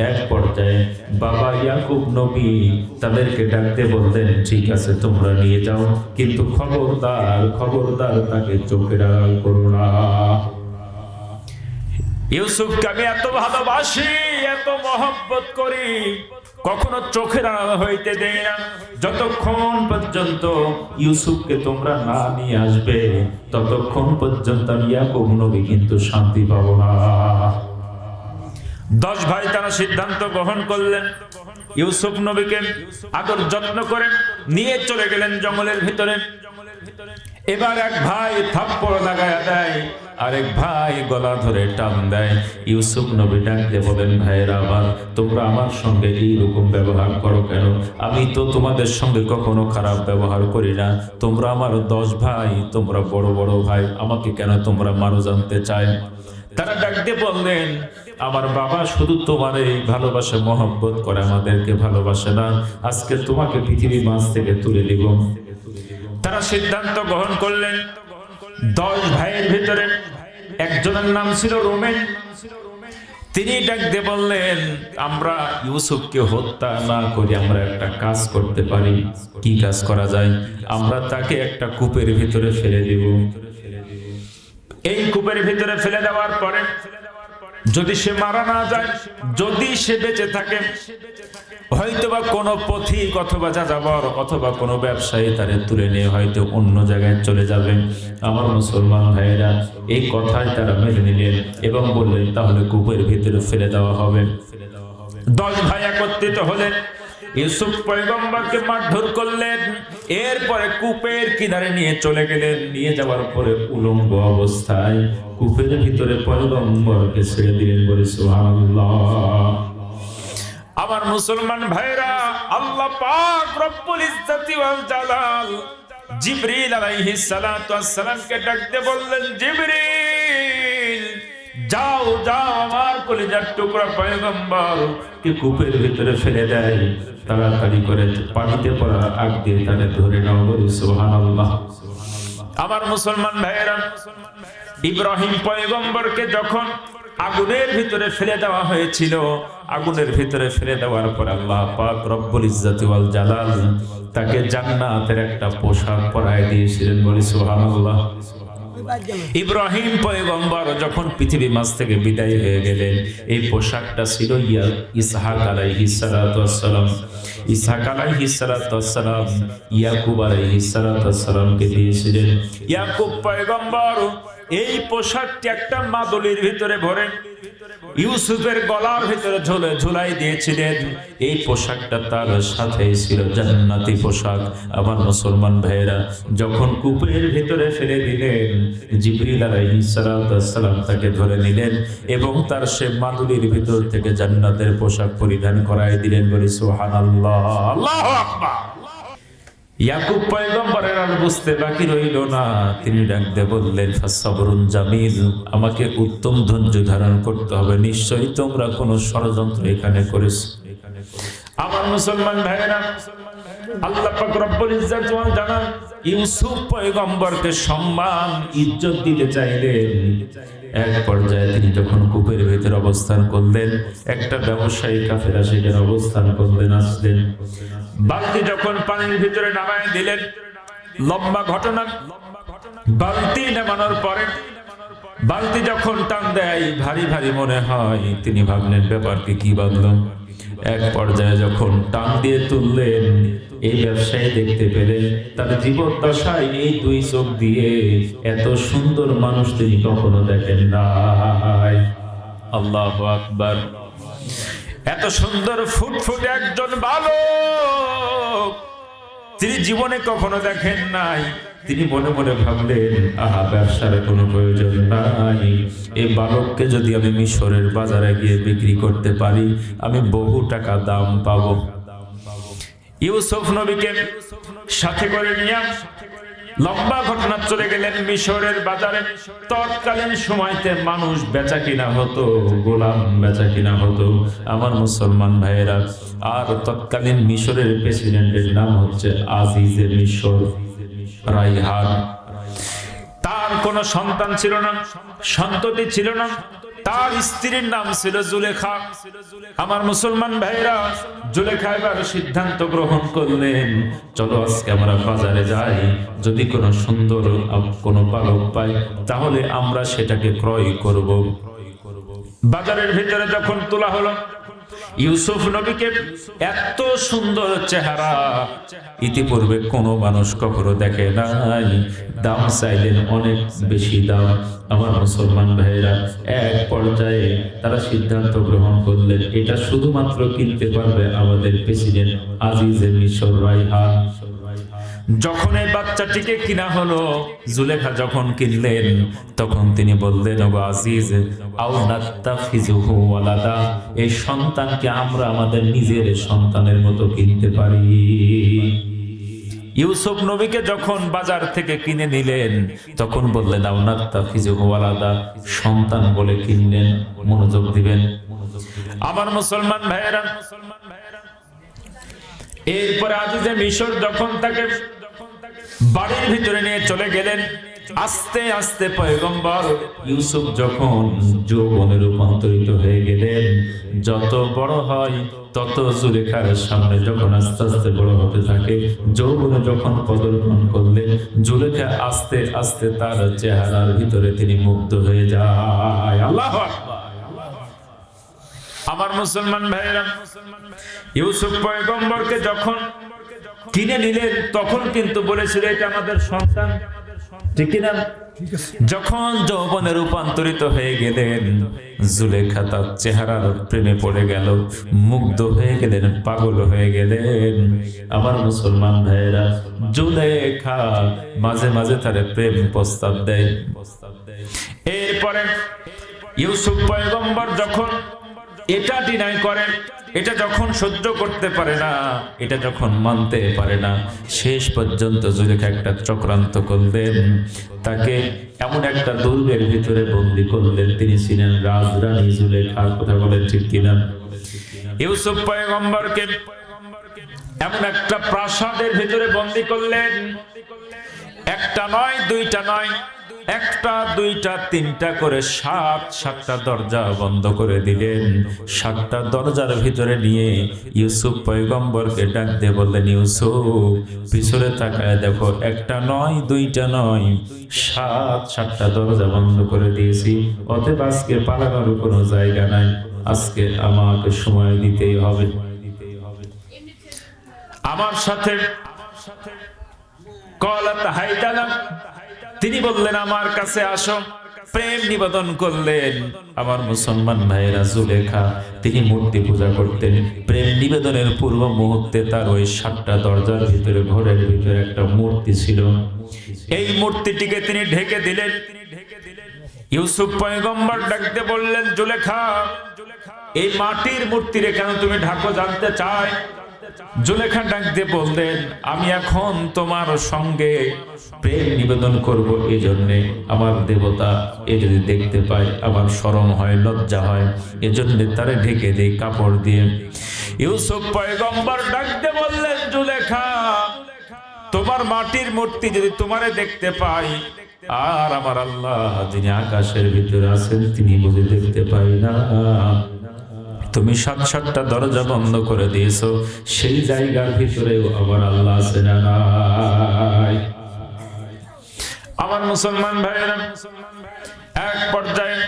এক পর্যায়ে বাবা ইয়াকুব নবী তাদেরকে ডাকতে বললেন, ঠিক আছে তোমরা নিয়ে যাও, কিন্তু খবরদার খবরদার তাকে চোখের আড়াল করো না। ইউসুফকে আমি এত ভালোবাসি, এত মহব্বত করি, কখনো চোখের আড়াল হইতে দেই না। যতক্ষণ পর্যন্ত ইউসুফকে তোমরা না নিয়ে আসবে, ততক্ষণ পর্যন্ত আমি ইয়াকুব নবী কিন্তু শান্তি পাবো না। 10 ভাই তারা সিদ্ধান্ত গ্রহণ করলেন, ইউসুফ নবীকে আদর যত্ন করে নিয়ে চলে গেলেন জঙ্গলের ভিতরে। এবার এক ভাই থাপ্পড় লাগায়া দেয়, আরেক ভাই গলা ধরে টান দেয়। ইউসুফ নবী ডাকতে বলেন, ভাইয়েরা আমার, তোমরা আমার সঙ্গে এইরকম ব্যবহার করো কেন? আমি তো তোমাদের সঙ্গে কখনো খারাপ ব্যবহার করি না, তোমরা আমার 10 ভাই, তোমরা বড় বড় ভাই, আমাকে কেন তোমরা মারো জানতে চাই? তারা ডাকতে বললেন, আমার বাবা শুধু তোমার এই ভালোবাসা মহব্বত করে, আমাদেরকে ভালোবাসে না, আজকে তোমাকে পৃথিবীর মাঝ থেকে তুলে দিব। তারা সিদ্ধান্ত গ্রহণ করলেন। 10 ভাইয়ের ভিতরে একজনের নাম ছিল রোমেন। তিনি ডাকতে বললেন, আমরা ইউসুফকে হত্যা না করে আমরা একটা কাজ করতে পারি। কি কাজ করা যায়? আমরা তাকে একটা কূপের ভিতরে ফেলে দিব। এই কূপের ভিতরে ফেলে দেওয়ার পরে যদি সে মারা না যায়, যদি সে বেঁচে থাকে, হয়তোবা কোনো পথিক অথবা যাযাবর অথবা কোনো ব্যবসায়ী তারে তুলে নিয়ে হয়তো অন্য জায়গায় চলে যাবে। আমার মুসলমান ভাইয়েরা, এই কথাই তারা মেনে নিলেন এবং বললেন, তাহলে কূপের ভিতরে ফেলে দেওয়া হবে। 10 ভাই একত্রিত হলেন, ইউসুফ পয়গম্বরকে মারধর করলেন, এরপরে কূপের কিনারে নিয়ে চলে গেলেন। নিয়ে যাওয়ার পরে উলঙ্গ অবস্থায় কূপের ভিতরে পয়গম্বরকে ছেড়ে দিলেন। বলে সুবহানাল্লাহ। আমার মুসলমান ভাইরা, আল্লাহ পাক রব্বুল ইজ্জতি ওয়াল জালাল জিবরিল আলাইহিস সালাতু ওয়াস সালামকে ডাকতে বললেন, জিবরিল যাও যাও, আমার কলিজার টুকরা পয়গম্বর কে কূপের ভিতরে ফেলে দেয়, তাড়াতাড়ি করে পানিতে পড়া আগ দিয়ে তাকে ধরে নাও। বলি সুবহানাল্লাহ। আমার মুসলমান ভাইরা, ইব্রাহিম পয়গম্বরকে যখন আগুনের ভিতরে ফেলে দেওয়া হয়েছিল, আগুনের ভিতরে ফেলে দেওয়ার পর আল্লাহ পাক রব্বুল ইজ্জতি ওয়াল জালাল তাকে জান্নাতের একটা পোশাক পরায় দিয়েছিলেন। বলি সুবহানাল্লাহ। ইব্রাহিম পয়গম্বর যখন পৃথিবী মাঝ থেকে বিদায় হয়ে গেলেন, এই পোশাকটা ছিল ইসহাক আলাইহিস সালাতু ওয়াস সালাম। ইসহাক আলাইহিস সালাতু ওয়াস সালাম ইয়াকুব আলাইহিস সালাতু ওয়াস সালামকে দিয়েছিলেন। ইয়াকুব পয়গম্বর এই পোশাকটি একটা মাদুলির ভিতরে ভরে ইউসুফের গলার ভিতরে ঝুলাই দিয়েছিলেন। এই পোশাকটা তার সাথেই ছিল জান্নাতি পোশাক। আমার মুসলমান ভাইয়েরা, যখন কূপের ভিতরে ফেলে দিলেন, জিবরিল আলাইহিস সালাতু ওয়াস সালাম তাকে ধরে নিলেন এবং তার সে মাদুলির ভিতর থেকে জান্নাতের পোশাক পরিধান করায় দিলেন। বলি সুবহানাল্লাহ, আল্লাহু আকবার। ইয়াকুব পয়গম্বরের আর বুঝতে বাকি রইল না, তিনি ডাকতে বললেন, ফাসবরুন জামিল, আমাকে উত্তম ধৈর্য ধারণ করতে হবে, নিশ্চয়ই তোমরা কোনো ষড়যন্ত্র এখানে করেছো। আমার মুসলমান ভাইয়েরা, আল্লাহ পাক রব্বুল ইজ্জত ওয়াল জালাল ইউসুফ পয়গম্বরকে সম্মান ইজ্জত দিতে চাইলেন। এক পর্যায়ে তিনি যখন কূপের ভিতরে অবস্থান করলেন, একটা ব্যবসায়ী কাফেলা সেখানে অবস্থান করলেন, আসলেন। বালতি যখন পানির ভিতরে নামায় দিলেন, লম্বা ঘটনা। বালতি নামানোর পরে বালতি যখন টান দেয়, ভারী ভারী মনে হয়। তিনি ভাবলেন ব্যাপারকে কি বাঁধলাম। এক পর্যায়ে যখন টান দিয়ে তুললেন, এই ব্যবসায়ী দেখতে পেলেন তার জীবদ্দশায় এই দুই চোখ দিয়ে এত সুন্দর মানুষ তিনি কখনো দেখেন নাই। আল্লাহু আকবার। এত সুন্দর ফুটফুটে একজন বালক তিনি জীবনে কখনো দেখেন নাই। তিনি মনে মনে ভাবলেন, আহা, ব্যবসার কোনো প্রয়োজন নাই। এই বালককে যদি আমি মিশরের বাজারে গিয়ে বিক্রি করতে পারি, আমি বহু টাকা দাম পাবো। ইউসুফ নবীকে সাথে করে নিয়ে লম্বা ঘটনা চলে গেলেন মিশরের বাজারে। তৎকালীন সময়তে মানুষ বেচা কিনা হতো, গোলাম বেচা কিনা হতো আমার মুসলমান ভাইয়েরা। আর তৎকালীন মিশরের প্রেসিডেন্টের নাম হচ্ছে আজিজে মিশর রাইহান। তার কোনো সন্তান ছিল না, সন্ততি ছিল না। তার স্ত্রীর নাম ছিল জুলেখা। আমার মুসলমান ভাইরা, জুলেখা এবার সিদ্ধান্ত গ্রহণ করলেন, চলো আজকে আমরা বাজারে যাই, যদি কোনো সুন্দর কোনো বালক পাই তাহলে আমরা সেটাকে ক্রয় করব। বাজারের ভিতরে যখন তোলা হলো, ইউসুফ নবীকে এত সুন্দর চেহারা ইতিপূর্বে কোনো মানুষ কখনো দেখে নাই। দাম চাইলেন অনেক বেশি দাম। আমার মুসলমান ভাইয়েরা, এক পর্যায়ে তারা সিদ্ধান্ত গ্রহণ করলেন, এটা শুধুমাত্র কিনতে পারবে আমাদের প্রেসিডেন্ট আজিজে মিশর রাইহান। যখন এই বাচ্চাটিকে কিনা হলো, জুলেখা যখন কিনলেন, তখন তিনি বললেন, ও আজিজ, আও নাত্তাখিযুহু ওয়ালাদা, এই সন্তানকে আমরা আমাদের নিজের সন্তানের মতো কিনতে পারি। ইউসুফ নবীকে যখন বাজার থেকে কিনে নিলেন, তখন বললেন, আও নাত্তাখিযুহু ওয়ালাদা, সন্তান বলে কিনলেন। মনোযোগ দিবেন আমার মুসলমান ভাইয়েরা। এরপরে আজিজে মিশর যখন তাকে বাড়ির ভিতরে নিয়ে চলে গেলেন, আস্তে আস্তে পয়গম্বর ইউসুফ যখন যৌবনে রূপান্তরিত হয়ে গেলেন, যত বড় হয় তত জুলেখার সামনে যখন আস্তে আস্তে বড় হতে থাকে, যৌবনে যখন পদার্পণ করলেন, জুলেখা আস্তে আস্তে তার চেহারার ভিতরে তিনি মুগ্ধ হয়ে যায়। আল্লাহু আকবার। আমার মুসলমান ভাইরা, ইউসুফ পয়গম্বরকে যখন কিনে নিলেন, তখন কিন্তু বলেছিল এটা আমাদের সন্তান, ঠিক না? যখন যৌবনে রূপান্তরিত হয়ে গেলেন, জুলেখা তার চেহারার প্রেমে পড়ে গেল, মুগ্ধ হয়ে গেলেন, পাগল হয়ে গেলেন। আমার মুসলমান ভাইয়েরা, জুলেখা মাঝে মাঝে তার প্রেম প্রস্তাব দেয়। এরপরে ইউসুফ পয়গম্বর যখন এটা ডিনাই করে, এটা যখন সহ্য করতে পারে না, এটা যখন মানতে পারে না, শেষ পর্যন্ত জুলেখা একটা চক্রান্ত করলেন, তাকে এমন একটা দুর্গের ভিতরে বন্দী করলেন। তিনি ছিলেন রাজরানী জুলেখা। কথা বলেন ঠিক কিনা? ইউসুফ পয়গম্বরকে এমন একটা প্রাসাদের ভিতরে বন্দী করলেন, একটা নয়, দুইটা নয়, একটা, দুইটা, তিনটা করে সাতটা দরজা বন্ধ করে দিলেন। সাতটা দরজার ভিতরে নিয়ে ইউসুফ পয়গম্বরকে ডাক দিয়ে বললেন, ইউসুফ, পিছনে তাকায় দেখো, একটা নয়, দুইটা নয়, সাতটা দরজা বন্ধ করে দিয়েছি। অতএব আজকে পালানোর কোনো জায়গা নাই, আজকে আমাকে সময় দিতেই হবে। আমার সাথে কলাত হাইদালা, তিনি বললেন আমার কাছে আসো, প্রেম নিবেদন করলেন। আমার মুসলমান ভাইয়েরা, জুলেখা তিনি মূর্তি পূজা করতেন। প্রেম নিবেদনের পূর্ব মুহূর্তে তার ওই সাতটা দরজার ভিতরে, ঘরের ভিতরে একটা মূর্তি ছিল। এই মূর্তিটিকে তিনি ঢেকে দিলেন। ইউসুফ পয়গম্বর ডাকতে বললেন, জুলেখা, এই মাটির মূর্তিরে কেন তুমি ঢাকো জানতে চাই? জুলেখা ডাক দিয়ে বললেন, আমি এখন তোমার সঙ্গে প্রেম নিবেদন করব, এই জন্যে আমার দেবতা এ যদি দেখতে পায় আমার শরম হয়, লজ্জা হয়, এজন্য তারে ঢেকে দেই কাপড় দিয়ে। ইউসুফ পয়গম্বর ডাক দিয়ে বললেন, জুলেখা, তোমার মাটির মূর্তি যদি তোমারে দেখতে পাই, আর আমার আল্লাহ যিনি আকাশের ভিতরে আছেন তিনি বুঝে দেখতে পাই না। তুমি 7-7টা দরজা বন্ধ করে দিয়েছো, সেই জায়গার ভিতরেও আমার আল্লাহ আছে না নাই? আমার মুসলমান ভাইয়েরা, এক পর্যায়ে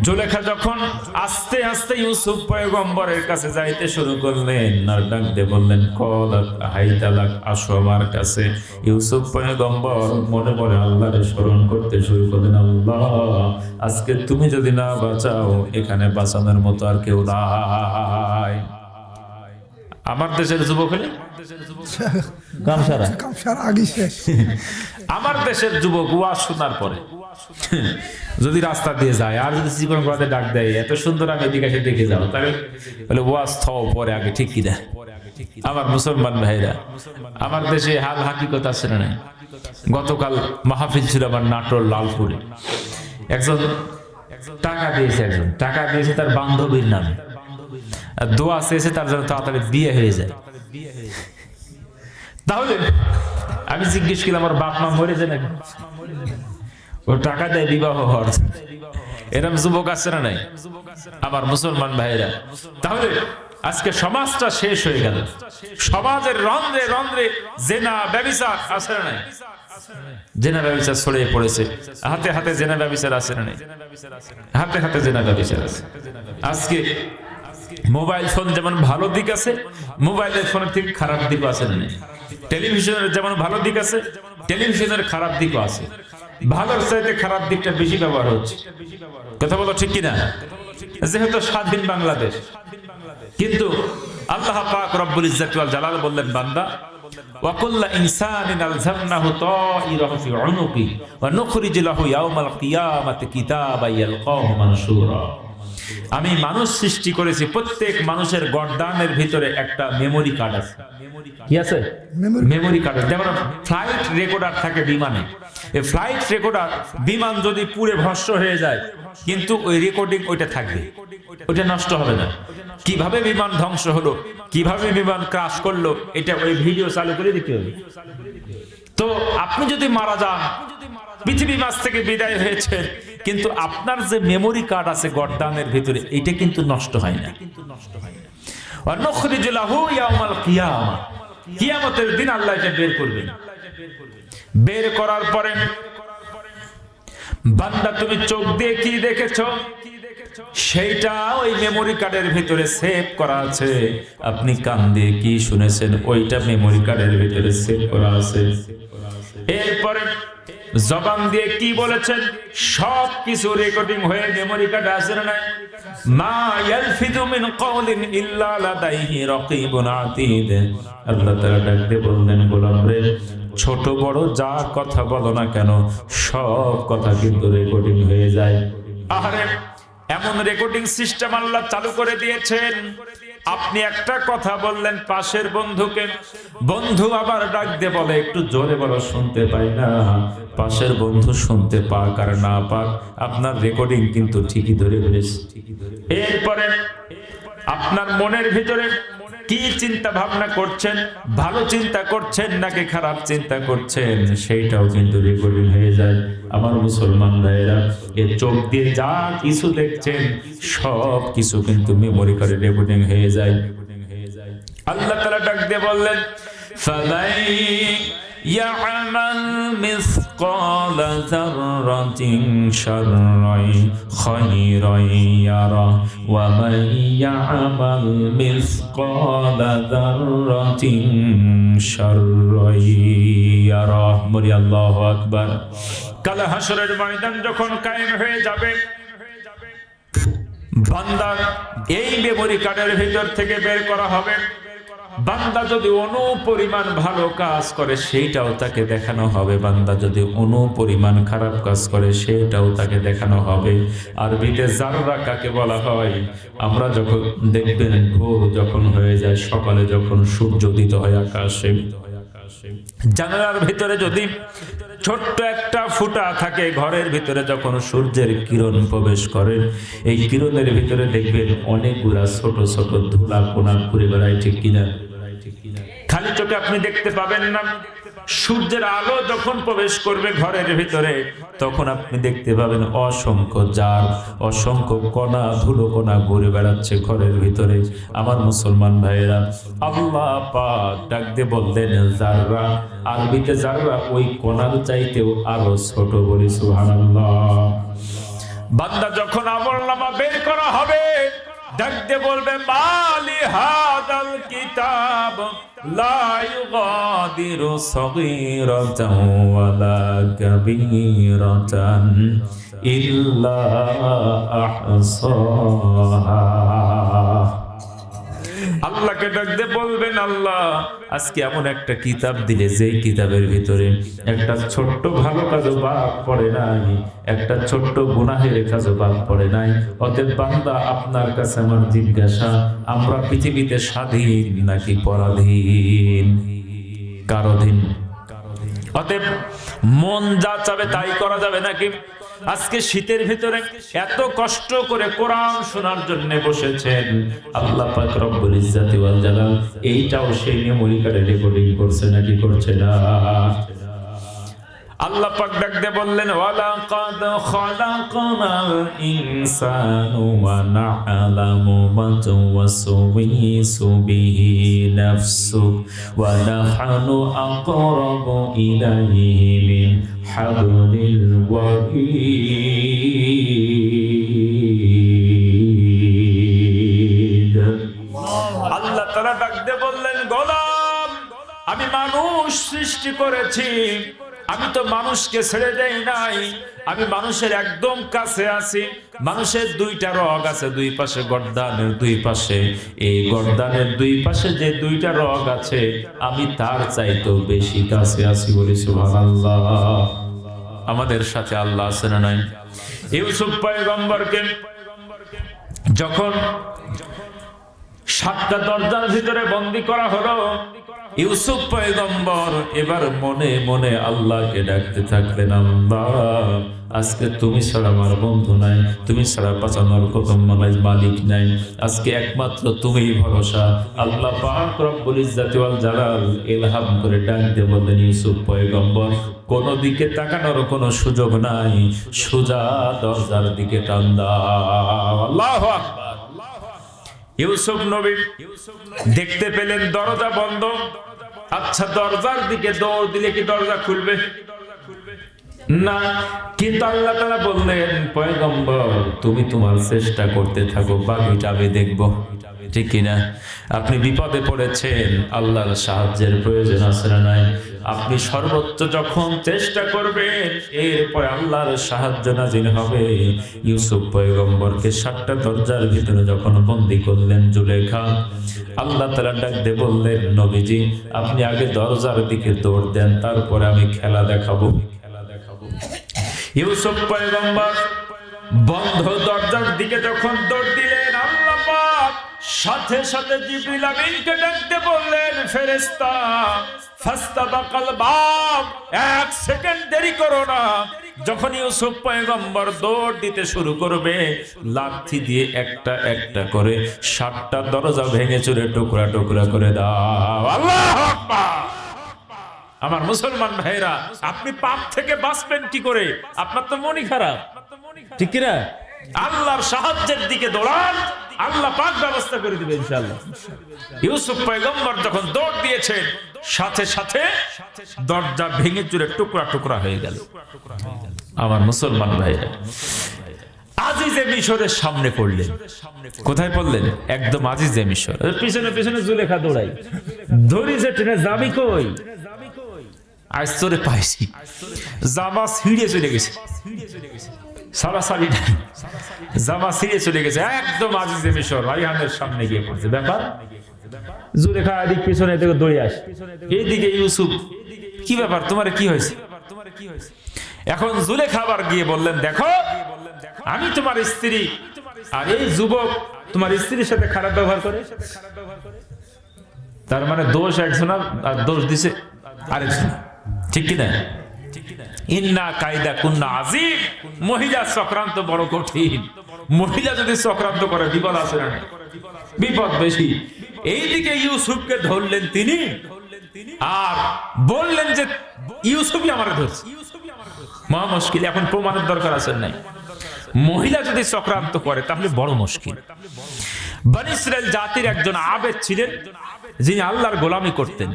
জুলেখা যখন আস্তে আস্তে ইউসুফ পয়গম্বরের কাছে যাইতে শুরু করলেন, আর ডাক দিয়ে বললেন, কলাত হাইতালাক, আসো আমার কাছে। ইউসুফ পয়গম্বর মনে মনে আল্লাহরে স্মরণ করতে শুরু করলেন, আল্লাহ আজকে তুমি যদি না বাঁচাও, এখানে বাঁচানোর মতো আর কেউ নাই। আমার দেশের যুবক হলে আমার দেশের যুবক ওয়াজ শোনার পরে যদি রাস্তা দিয়ে যায় আর যদি জীবন পথে ডাক দেয়, এত সুন্দর আমি এদিকে এসে দেখে যাও, তাহলে বলে ওয়াজ থাও পরে আগে, ঠিক কি দেয়? আমার মুসলমান ভাইরা, আমার দেশে হাল হাকিকত আছে না নাই? গতকাল মাহফিল ছিল আমার নাটোর লালপুরে। একজন টাকা দিয়েছে তার বান্ধবীর নামে, আর দোয়া চেয়েছে তার জন্য তাড়াতাড়ি বিয়ে হয়ে যায়। তাহলে আমি জিজ্ঞেস করলাম, আমার বাপ মা মরে যায় নাকি? ও টাকা দেয় বিবাহ হওয়ার। এরকম যুবক আছে না নাই আমার মুসলমান ভাইরা? তাহলে আজকে সমাজটা শেষ হয়ে গেল, সমাজের রন্ধ্রে রন্ধ্রে জেনা ব্যভিচার আছে না নাই? জেনা ব্যভিচার ছড়িয়ে পড়েছে, হাতে হাতে জেনা ব্যভিচার আছে না নাই? হাতে হাতে জেনা ব্যভিচার আছে। আজকে মোবাইল ফোন যেমন ভালো দিক আছে, মোবাইলের ফোনের থেকে খারাপ দিকও আছে না নাই? টেলিভিশনের যেমন ভালো দিক আছে, টেলিভিশনের খারাপ দিকও আছে। ভালোর চাইতে খারাপ দিকটা বেশি ব্যবহার হচ্ছে, কথা বলো ঠিক কিনা? যেহেতু স্বাধীন বাংলাদেশ, কিন্তু আল্লাহ পাক রব্বুল ইজ্জত ওয়াল জালাল বললেন, বান্দা ওয়া কুল্লু ইনসানিন আলজামনাহু তাইরাহু ফি উনুকি ওয়া নুখরিজু লাহু ইয়াওমাল কিয়ামাতি কিতাবান ইয়ালকাহু মানশুরা। আমি মানুষ সৃষ্টি করেছি, প্রত্যেক মানুষের গর্দানের ভিতরে একটা মেমোরি কার্ড আছে। কি আছে? Memory card. যেমন ফ্লাইট রেকর্ডার থাকে বিমানে, এই ফ্লাইট রেকর্ডার বিমান যদি পুড়ে ভস্ম হয়ে যায়, কিন্তু ওই রেকর্ডিং ওইটা থাকবে, ওইটা নষ্ট হবে না। কিভাবে বিমান ধ্বংস হলো, কিভাবে বিমান ক্রাশ করলো, এটা ওই ভিডিও চালু করে দিতে হবে। তো আপনি যদি মারা যান, পৃথিবী মাঝ থেকে বিদায় হয়েছে, কিন্তু আপনার যে মেমোরি কার্ড আছে গর্দানের ভিতরে, এটা কিন্তু নষ্ট হয় না। ওয়া নুখরিজু লাহু ইয়াওমাল কিয়ামা, কিয়ামতের দিন আল্লাহ এটা বের করবেন। বের করার পরে বান্দা তুমি চোখ দিয়ে কি দেখেছো, সেইটা ওই মেমোরি কার্ডের ভিতরে সেভ করা আছে। আপনি কান দিয়ে কি শুনেছেন, ওইটা মেমোরি কার্ডের ভিতরে সেভ করা আছে। এরপরে জবান দিয়ে কি বলেছেন, সব কিছু রেকর্ডিং হয়ে মেমোরি কার্ডে আছে না? মা ইয়ালফিযু মিন কওলিন ইল্লা লাদাইহি রাকীবুন আতীদ। আল্লাহ তাআলা ডাকতে বললেন, গোলাম রে, ছোট বড় যা কথা বলো না কেন, সব কথা কিন্তু রেকর্ডিং হয়ে যায়। আরে এমন রেকর্ডিং সিস্টেম আল্লাহ চালু করে দিয়েছেন, আপনি একটা কথা বললেন পাশের বন্ধুকে, বন্ধু আবার ডাক দিয়ে বলে, একটু জোরে বলো, শুনতে পাই না। পাশের বন্ধু শুনতে পাক আর না পাক, আপনার রেকর্ডিং কিন্তু ঠিকই ধরে ফেলেছে। এরপরে আপনার মনের ভিতরে কি চিন্তা ভাবনা করছেন, ভালো চিন্তা করছেন নাকি খারাপ চিন্তা করছেন, সেইটাও কিন্তু রেকর্ডিং হয়ে যায়। আমার মুসলমান ভাইয়েরা, এই চোখ দিয়ে যা কিছু দেখছেন, সব কিছু কিন্তু মেমোরি কার্ডে রেকর্ডিং হয়ে যায়। আল্লাহ তাআলা ডাক দিয়ে বললেন, ফালাই ইয়ামাল মিসকালা যাররাতিন শাররাই খায়রান ইয়ারা ওয়া মান ইয়ামাল মিসকালা যাররাতিন শাররাই ইয়ারা। বলি আল্লাহু আকবার। কাল হাসরের ময়দান যখন কায়েম হয়ে যাবে, বান্দার এই মেমোরি কার্ডের ভিতর থেকে বের করা হবে। বান্দা যদি অনুপরিমাণ ভালো কাজ করে, সেইটাও তাকে দেখানো হবে। বান্দা যদি অনুপরিমাণ খারাপ কাজ করে, সেটাও তাকে দেখানো হবে। আরবিতে জাররা কাকে বলা হয়? আমরা যখন দেখবেন ভোর যখন হয়ে যায়, সকালে যখন সূর্য উদিত হয় আকাশে, জানালার ভিতরে যদি ছোট্ট একটা ফুটা থাকে, ঘরের ভিতরে যখন সূর্যের কিরণ প্রবেশ করে, এই কিরণের ভিতরে দেখবেন অনেকগুলা ছোট ছোট ধুলা কোনা ঘুরে বেড়ায়, ঠিক কিনা? খালি খালি চোখে আপনি দেখতে পাবেন না। সূর্যের আলো যখন প্রবেশ করবে ঘরের ভিতরে, তখন আপনি দেখতে পাবেন অসংখ্য জার, অসংখ্য কণা, ধুলো কণা ঘুরে বেড়াচ্ছে ঘরের ভিতরে। আমার মুসলমান ভাইয়েরা, আল্লাহ পাক ডাক দিয়ে বললেন জাররা, আরবিতে জাররা ওই কণার চাইতেও আরো ছোট। বলি সুবহানাল্লাহ। বান্দা যখন আমলনামা বের করা হবে, ডাক দিয়ে বলবে মালি হাদাল কিতাব লা ইউগাদিরু সগীরাতান ওয়ালা কাবীরাতান ইল্লা আহসাহা। আল্লাহকে ডাক দিয়ে বলবেন আল্লাহ আজকে এমন একটা কিতাব দিলে যে কিতাবের ভিতরে একটা ছোট্ট ভালো কাজও বাদ পড়ে নাই, একটা ছোট্ট গুনাহের কাজও বাদ পড়ে নাই। অতএব বান্দা আপনার কাছে আমার জিজ্ঞাসা, আমরা পৃথিবীতে স্বাধীন নাকি পরাধীন? কারোধীন। অতএব মন যা চাবে তাই করা যাবে নাকি? আজকে শীতের ভিতরে এত কষ্ট করে কোরআন শোনার জন্য বসেছেন, আল্লাহ পাক রব্বুল ইজ্জাতি ওয়াল জালাল এইটাও সেই মেমোরি কার্ডে রেকর্ডিং করছে নাকি করছে না? আল্লাহ পাক ডাক দিয়ে বললেন ওয়ালাকাদ খালাকনাল ইনসানা ওয়া না'লামু মা তুওয়াসওয়িসু বিহি নাফসু ওয়া নাহনু আকরাবু ইলাইহি মিন হাবলিল ওয়ারিদ। আল্লাহ তাআলা ডাক দিয়ে বললেন গোলাম, আমি মানুষ সৃষ্টি করেছি, আমি তো মানুষকে ছেড়ে দেই নাই, আমি মানুষের একদম কাছে আছি। মানুষের দুইটা রগ আছে, দুই পাশে গর্দানের দুই পাশে, এই গর্দানের দুই পাশে যে দুইটা রগ আছে আমি তার চাইতেও বেশি কাছে আছি। বলি সুবহানাল্লাহ। আমাদের সাথে আল্লাহ আছে না নাই? ইউসুফ পয়গম্বরকে যখন 7টা দরজার ভিতরে বন্দী করা হলো, ইউসুফ পয়গম্বর এবার মনে মনে আল্লাহকে ডাকতে থাকলেন, আল্লাহ আজকে তুমি ছাড়া আমার বন্ধু নাই, তুমি ছাড়া বাঁচানোর কোনো মালিক নাই, আজকে একমাত্র তুমিই ভরসা। আল্লাহ পাক রব্বুল ইজ্জাতি ওয়াল জালাল ইলহাম করে ডাক দিয়ে বললেন ইউসুফ পয়গম্বর কোন দিকে তাকানোর কোনো সুযোগ নাই, সোজা দরজার দিকে টান দাও। আল্লাহু আকবার। ইউসুফ নবী দেখতে পেলেন দরজা বন্ধ। আচ্ছা দরজার দিকে দৌড় দিলে কি দরজা খুলবে? না। কিন্তু আল্লাহ তাআলা বললেন পয়গম্বর তুমি তোমার চেষ্টা করতে থাকো, বাকিটা আমি দেখবো। ঠিক কিনা? আপনি বিপদে পড়েছেন, আল্লাহর সাহায্যের প্রয়োজন আছে না নাই? আপনি সর্বোচ্চ যখন চেষ্টা করবেন এরপরে আল্লাহর সাহায্য নাযিল হবে। ইউসুফ পয়গম্বরকে 7টা দরজার ভিতরে যখন বন্দী করলেন জুলেখা, আল্লাহ তাআলা ডাক দিয়ে বললেন নবীজি আপনি আগে দরজার দিকে দৌড় দেন, তারপরে আমি খেলা দেখাবো। ইউসুফ পয়গম্বর বন্ধ দরজার দিকে যখন দৌড় দিলেন, আল্লাহ পাক সাথে সাথে জিবরিল আমিনকে ডাকতে বললেন ফেরেশতা ফাস্তাবাকাল বাব, 1 সেকেন্ড দেরি করো না। যখন ইউসুফ পয়গম্বর দৌড় দিতে শুরু করবে, লাঠি দিয়ে একটা একটা করে 7টা দরজা ভেঙে চুরে টুকরা টুকরা করে দাও। আল্লাহু আকবার। আমার মুসলমান ভাইরা, আপনি পাপ থেকে বাঁচবেন কি করে? আপনার তো মনই খারাপ, ঠিক কি না? আল্লাহর সাহায্যের দিকে দৌড়ান, আল্লাহ পাক ব্যবস্থা করে দিবেন ইনশাআল্লাহ। ইউসুফ পয়গম্বর যখন দৌড় দিয়েছেন, সাথে সাথে দরজা ভেঙে চুরে টুকরা টুকরা হয়ে গেল। আমার মুসলমান ভাইরা, আজিজে মিশরের সামনে পড়লেন। কোথায় পড়লেন? একদম আজিজে মিশর। পিছনে পিছনে জুলেখা দৌড়াই, ধরি যে ট্রেনে যাবি কই? আজ তোরে পাইছি। জামা ছিঁড়ে চলে গেছে, সারাসারি নাই, জামা ছিঁড়ে চলে গেছে, একদম আজিজে মিশর রাইহানের সামনে গিয়ে পড়ছে। ব্যাপার জুলেখা এদিক পিছনে থেকে দৌড়ে আসে, এইদিকে ইউসুফ কি ব্যাপার, তোমার কি হয়েছে? এখন জুলেখা আবার গিয়ে বললেন দেখো আমি তোমার স্ত্রী, আর এই যুবক তোমার স্ত্রীর সাথে খারাপ ব্যবহার করে। তার মানে দোষ একজন আর দোষ দিছে আরেকজন, ঠিক কিনা? ইন্না কায়দা কুন্না আজিম। মহিলা চক্রান্ত বড় কঠিন। মহিলা যদি চক্রান্ত করে বিপদ আছে না? বিপদ বেশি। এইদিকে ইউসুফকে ধরলেন তিনি, আর বললেন যে ইউসুফই আমার ধরছে। মহা মুশকিল, এখন প্রমাণের দরকার আছে নাই? মহিলা যদি চক্রান্ত করে তাহলে বড় মুশকিল। বনী ইসরাইল জাতির একজন আবেদ ছিলেন যিনি আল্লাহর গোলামি করতেন।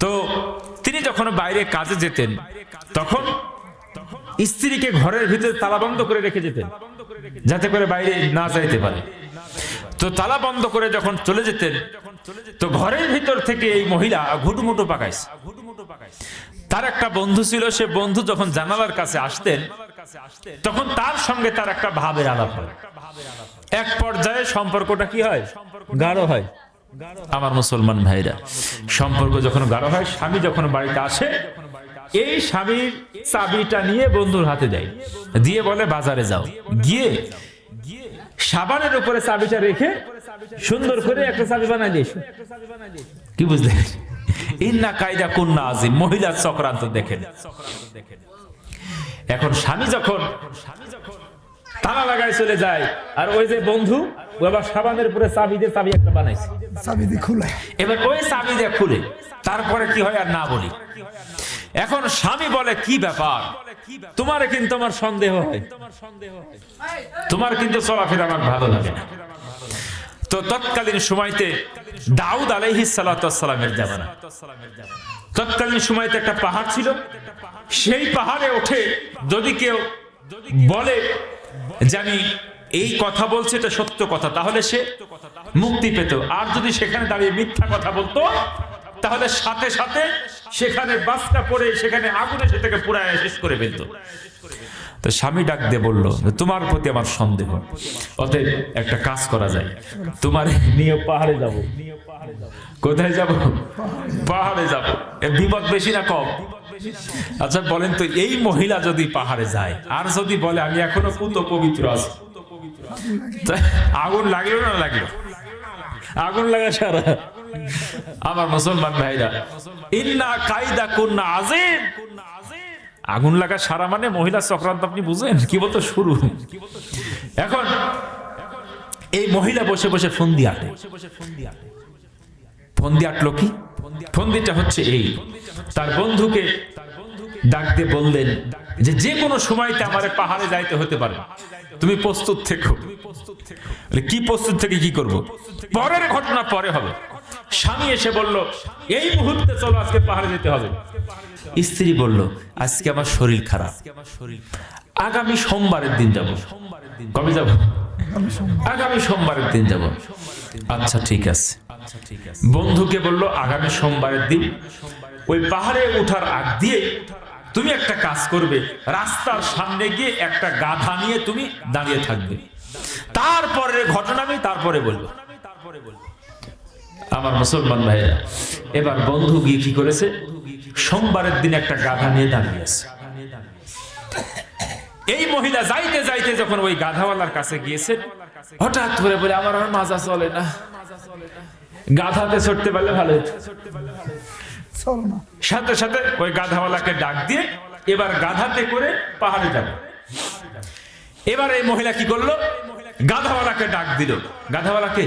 তো তিনি যখন বাইরে কাজে যেতেন তখন স্ত্রীকে ঘরের ভিতরে তালা বন্ধ করে রেখে যেতেন যাতে করে বাইরে না যাইতে পারে। তো তালা বন্ধ করে যখন চলে যেতেন তো ঘরের ভিতর থেকে এই মহিলা ঘুটুমুটু পাকাইছে। তার একটা বন্ধু ছিল, সে বন্ধু যখন জানালার কাছে আসতেন তখন তার সঙ্গে তার একটা ভাবের আলাপ হয়। এক পর্যায়ে সম্পর্কটা কি হয়? গাঢ় হয়। আমার মুসলমান ভাইরা, সম্পর্ক যখন গাঢ় হয়, স্বামী যখন বাড়িতে আসে এই স্বামীর চাবিটা নিয়ে বন্ধুর হাতে দেয়, দিয়ে বলে বাজারে যাও, গিয়ে সাবানের উপরে চাবিটা রেখে সুন্দর করে একটা চাবি বানাই দিয়েছে। কি বুঝলেন? ইন্না কায়দা কুন্না আজিম, মহিলার চক্রান্ত দেখেন। এখন স্বামী যখন তালা লাগাই চলে যায় আর ওই যে বন্ধু আবার সাবানের উপরে চাবি দিয়ে চাবি একটা বানাইছে, চাবি দিয়ে খুলে, এবার ওই চাবি দিয়ে খুলে তারপরে কি হয় আর না বলি। এখন স্বামী বলে কি ব্যাপার, তোমার কিন্তু আমার সন্দেহ হয়, তোমার কিন্তু চলাফেরা আমার ভালো লাগে না। তো তৎকালীন সময়তে দাউদ আলাইহিস সালাতু ওয়াস সালামের জামানা, তৎকালীন সময়তে একটা পাহাড় ছিল, সেই পাহাড়ে ওঠে যদি কেউ বলে যে আমি এই কথা বলছি এটা সত্য কথা, তাহলে সে মুক্তি পেত। আর যদি সেখানে দাঁড়িয়ে মিথ্যা কথা বলতো তাহলে সাথে সাথে সেখানে বাসটা পড়ে সেখানে আগুনে সেটাকে পুরায় শেষ করে ফেলত। তো স্বামী ডাক দিয়ে বলল, তোমার প্রতি আমার সন্দেহ, অতএব একটা কাজ করা যায়, তোমার নিয়ে পাহাড়ে যাব। কোথায় যাব? পাহাড়ে যাব। এর বিপদ বেশি না কম? আচ্ছা বলেন তো, এই মহিলা যদি পাহাড়ে যায় আর যদি বলে আমি এখনো পুত পবিত্র আছি, আগুন লাগলো না লাগলো? আগুন লাগা সারা। আমার মুসলমান ভাইরা, ইন্না কায়দা কুন্না আযীম, আগুন লাগা সারা মানে মহিলা চক্রান্ত, আপনি বুঝেন? কি বলতো শুরু। এখন এই মহিলা বসে বসে ফন্দি আটে। ফন্দি আটলো কি? ফন্দিটা হচ্ছে এই, তার বন্ধুকে ডাক দিয়ে বললেন যে যে কোনো সময়তে আমারে পাহাড়ে যাইতে হতে পারে, তুমি প্রস্তুত থেকো। কি প্রস্তুত থেকে কি করব? পরের ঘটনা পরে হবে। স্বামী এসে বলল এই মুহূর্তে চলো, আজকে পাহাড়ে যেতে হবে। স্ত্রী বলল আজকে আমার শরীর খারাপ, আগামী সোমবারের দিন যাব। কবে যাব? আগামী সোমবারের দিন যাব। আচ্ছা ঠিক আছে। বন্ধুকে বলল আগামী সোমবারের দিন ওই পাহাড়ে ওঠার আগ দিয়ে তুমি একটা কাজ করবে, রাস্তার সামনে গিয়ে একটা গাধা নিয়ে তুমি দাঁড়িয়ে থাকবে, তারপরে ঘটনা আমি তারপরে বলবো। আমার মুসলমান ভাইরা, এবার বন্ধু গিয়ে কি করেছে, সোমবারের দিন একটা গাধা নিয়ে দাঁড়িয়ে আছে। এই মহিলা যাইতে যাইতে যখন ওই গাধাওয়ালার কাছে গিয়েছে, হঠাৎ করে বলে আমার আর মাজা চলে না, গাধাতে চড়তে পারলে ভালো হতো। সাথে সাথে ওই গাধাওয়ালাকে ডাক দিয়ে এবার গাধাতে করে পাহাড়ে যাবে। এবার এই মহিলা কি করলো, গাধাওয়ালাকে ডাক দিল। গাধাওয়ালাকে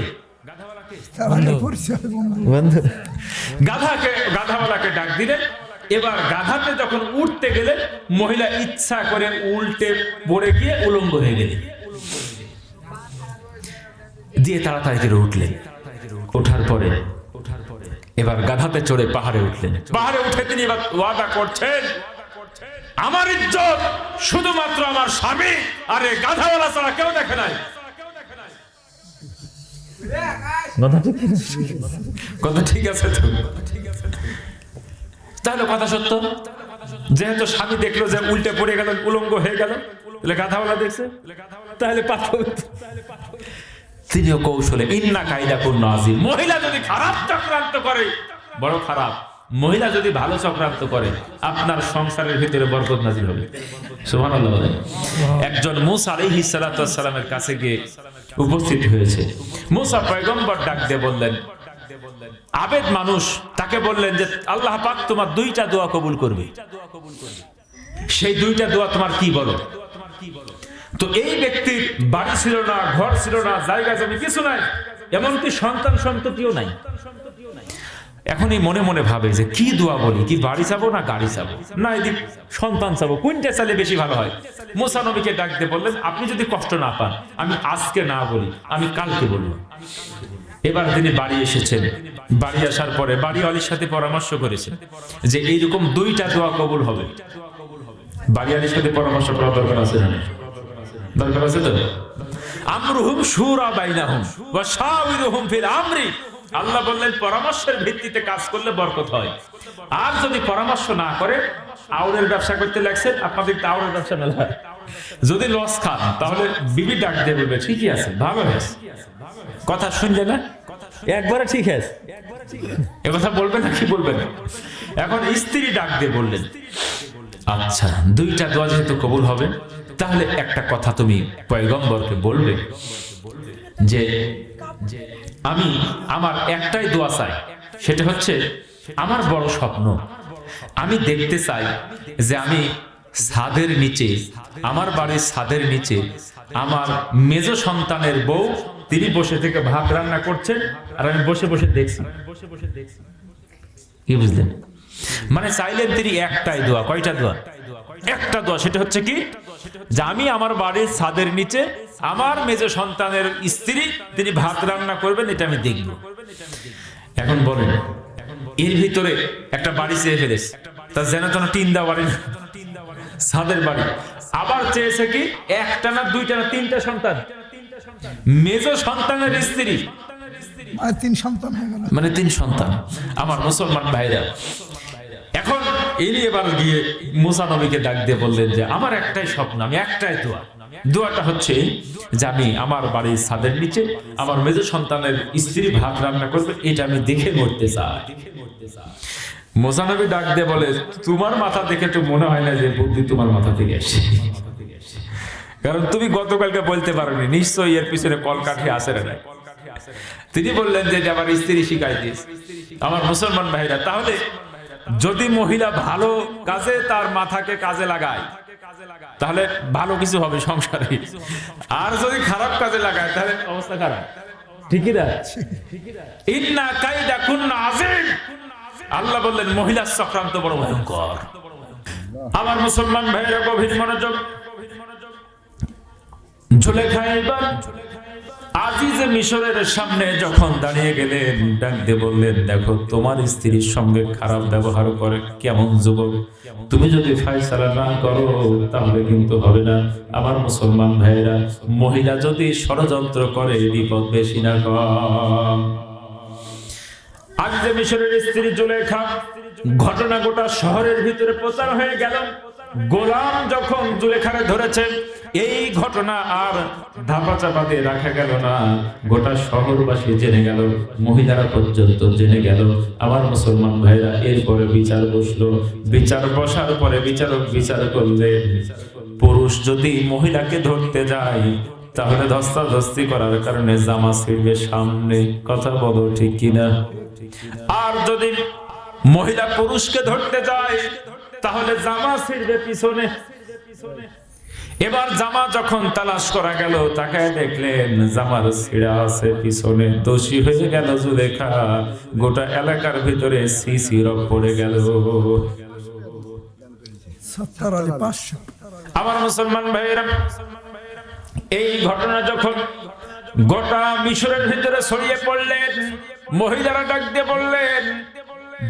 গাধাওয়ালাকে ডাক দিলেন। এবার গাধাতে যখন উঠতে গেলে মহিলা ইচ্ছা করে উল্টে পড়ে গিয়ে উলঙ্গ হয়ে গেলেন, দিয়ে তাড়াতাড়ি করে উঠলেন। ওঠার পরে এবার গাধাতে চড়ে পাহাড়ে উঠলেন। পাহাড়ে উঠে তিনি এবার ওয়াদা করছেন, আমার ইজ্জত শুধুমাত্র আমার স্বামী আর এই গাধাওয়ালা ছাড়া কেউ দেখে নাই। কথা ঠিক আছে তো? তাহলে কথা সত্য। যেহেতু স্বামী দেখলো যে উল্টে পড়ে গেল, উলঙ্গ হয়ে গেল, তাহলে গাধাওয়ালা দেখছে, তাহলে পাথর। তিনিও কৌশলে ইন্না কায়দা কুন্না আযীম, মহিলা যদি খারাপ চক্রান্ত করে বড় খারাপ, মহিলা যদি ভালো চক্রান্ত করে আপনার সংসারের ভিতরে বরকত নাযিল হবে। সুবহানাল্লাহ বলেন। একজন মূসা আলাইহিস সালাতু ওয়াস সালামের কাছে গিয়ে উপস্থিত হয়েছে। মূসা পয়গম্বর ডাক দিয়ে বললেন, আবেদ মানুষ, তাকে বললেন যে আল্লাহ পাক তোমার দুইটা দোয়া কবুল করবে, সেই দুইটা দোয়া তোমার কি বলো? তো এই ব্যক্তির বাড়ি ছিল না, ঘর ছিল না, জায়গা জমি কিছু নাই, এমনকি সন্তান সন্ততিও নাই। এখন এই মনে মনে ভাবে যে কি দোয়া বলি, কি বাড়ি চাবো না গাড়ি চাবো না এদিক সন্তান চাবো, কোনটা চাইলে বেশি ভালো হয়? মুসা নবীকে ডাক দিয়ে বললেন, আপনি যদি কষ্ট না পান আমি আজকে না বলি, আমি কালকে বলবো। এবার তিনি বাড়ি এসেছেন। বাড়ি আসার পরে বাড়িওয়ালির সাথে পরামর্শ করেছেন যে এইরকম 2টা দোয়া কবুল হবে। বাড়িওয়ালির সাথে পরামর্শ করা দরকার আছে না? দরকার আছে তো। আমরুহুম শুরা বাইনাহুম ওয়া শাওিরুহুম ফিল আমরি। আল্লাহ বললেন পরামর্শের ভিত্তিতে কাজ করলে বরকত হয়। আর যদি পরামর্শ না করে আউরের ব্যবসা করতে লাগছেন, আপনাদের আউরের ব্যবসা মেলা হয়। যদি লস খান তাহলে বিবি ডাক দিয়ে বলবে ঠিকই আছে, ভালো হয়েছে, কথা শুনলে না একবারে ঠিক আছে, এ কথা বলবে না কি বলবে না? এখন স্ত্রী ডাক দিয়ে বললেন, আচ্ছা 2টা দোয়া যেহেতু কবুল হবে, তাহলে একটা কথা তুমি পয়গম্বরকে বলবে যে আমি আমার একটাই দোয়া চাই, সেটা হচ্ছে আমার বড় স্বপ্ন, আমি দেখতে চাই যে আমি ছাদের নিচে, আমার বাড়ির ছাদের নিচে আমার মেজ সন্তানের বউ তিনি বসে থেকে ভাত রান্না করছেন আর আমি বসে বসে দেখছি। কি বুঝলেন? মানে চাইলেন তিনি একটাই দোয়া। কয়টা দোয়া? একটা দোয়া। সেটা হচ্ছে কি, যে আমি আমার বাড়ির ছাদের নিচে আমার মেজ সন্তানের স্ত্রী তিনি ভাত রান্না করবেন, এটা আমি দেখব। এখন বলেন এর ভিতরে একটা বাড়ি চেয়ে ফেলেছে, তার যেন তেন টিন দেওয়া বাড়ি, ছাদের বাড়ি। আবার চেয়েছে কি একটা না 2টা না 3টা সন্তান, মেজ সন্তানের স্ত্রী, মানে 3 সন্তান হয়ে গেল, মানে 3 সন্তান। আমার মুসলমান ভাইরা, এখন ইনি এবার গিয়ে মুসা নবীকে ডাক দিয়ে বললেন যে আমার একটাই স্বপ্ন, আমি একটাই দোয়া, দোয়াটা হচ্ছে যে আমি আমার বাড়ির ছাদের নিচে আমার মেজ সন্তানের স্ত্রী ভাত রান্না করবে, এটা আমি দেখে মরতে চাই। মুসা নবী ডাক দিয়ে বলে, তোমার মাথা দেখে তো মনে হয় না যে বুদ্ধি তোমার মাথা থেকে আসে, কারণ তুমি গতকালকে বলতে পারোনি, নিশ্চয়ই এর পিছনে কলকাঠি আসে না। তিনি বললেন যে আমার স্ত্রী শিখাই দিয়েছে। আমার মুসলমান ভাইরা, তাহলে যদি মহিলা ভালো কাজে তার মাথাকে কাজে লাগায় তাহলে ভালো কিছু হবে সংসারে, আর যদি খারাপ কাজে লাগায় তাহলে অবস্থা খারাপ। ঠিকই না? ইন্না কাইদা কুন্না আযীম। আল্লাহ বললেন মহিলার চক্রান্ত বড় ভয়ঙ্কর। আমার মুসলমান ভাইরা গভীর মনোযোগ। জুলেখা এবার আজিজে মিশরের সামনে যখন দাঁড়িয়ে গেলেন, ডাক দিয়ে বললেন, দেখো তোমার স্ত্রীর সঙ্গে খারাপ ব্যবহার করে কেমন যুবক, তুমি যদি ফায়সালা না করো তাহলে কিন্তু হবে না। আমার মুসলমান ভাইরা, মহিলা যদি ষড়যন্ত্র করে বিপদ বেশি না কম। আজিজে মিশরের স্ত্রী জুলেখা, ঘটনা গোটা শহরের ভিতরে প্রচার হয়ে গেল। গোলাম যখন জুলেখারে ধরেছে, এই ঘটনা আর ধাপা চাপা দিয়ে রাখা গেল না, গোটা শহরবাসী জেনে গেল, মহিলারা পর্যন্ত জেনে গেল। আমার মুসলমান ভাইরা, এরপরে বিচার বসলো। বিচার বসার পরে বিচারক বিচার করলেন, পুরুষ যদি মহিলাকে ধরতে যায় তাহলে ধস্তাধস্তি করার কারণে জামা ছিঁড়বে সামনে, কথা বলো ঠিক কিনা? আর যদি মহিলা পুরুষকে ধরতে যায় তাহলে জামা ছিঁড়বে পিছনে। এবার জামা যখন তালাশ করা গেল, তাকায় দেখলেন জামার ছিঁড়া আছে পিছনে। দোষী হয়ে গেল জুলেখা, গোটা এলাকার ভিতরে সিসি রব পড়ে গেল। আমার মুসলমান ভাইয়েরা, এই ঘটনা যখন গোটা মিশরের ভিতরে ছড়িয়ে পড়লেন, মহিলারা ডাক দিয়ে বললেন,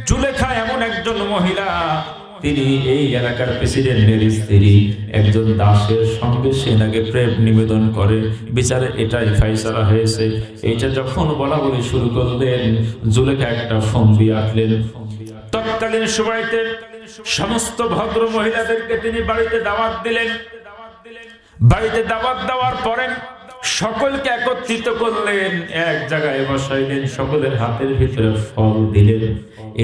জুলেখা এমন একজন মহিলা, তিনি এই এলাকার প্রেসিডেন্টের স্ত্রী, একজন দাসের সঙ্গে সে নাকি প্রেম নিবেদন করে, বিচারে এটাই ফাইসালা হয়েছে। এইটা যখন বলা বলি শুরু করলেন, জুলেখা একটা ফোন দিয়ে আঁটলেন। তৎকালীন সময়তে সমস্ত ভদ্র মহিলাদেরকে তিনি বাড়িতে দাওয়াত দিলেন। বাড়িতে দাওয়াত দেওয়ার পরে সকলকে একত্রিত করলেন, এক জায়গায় বসাইলেন, সকলের হাতের ভিতরে ফল দিলেন।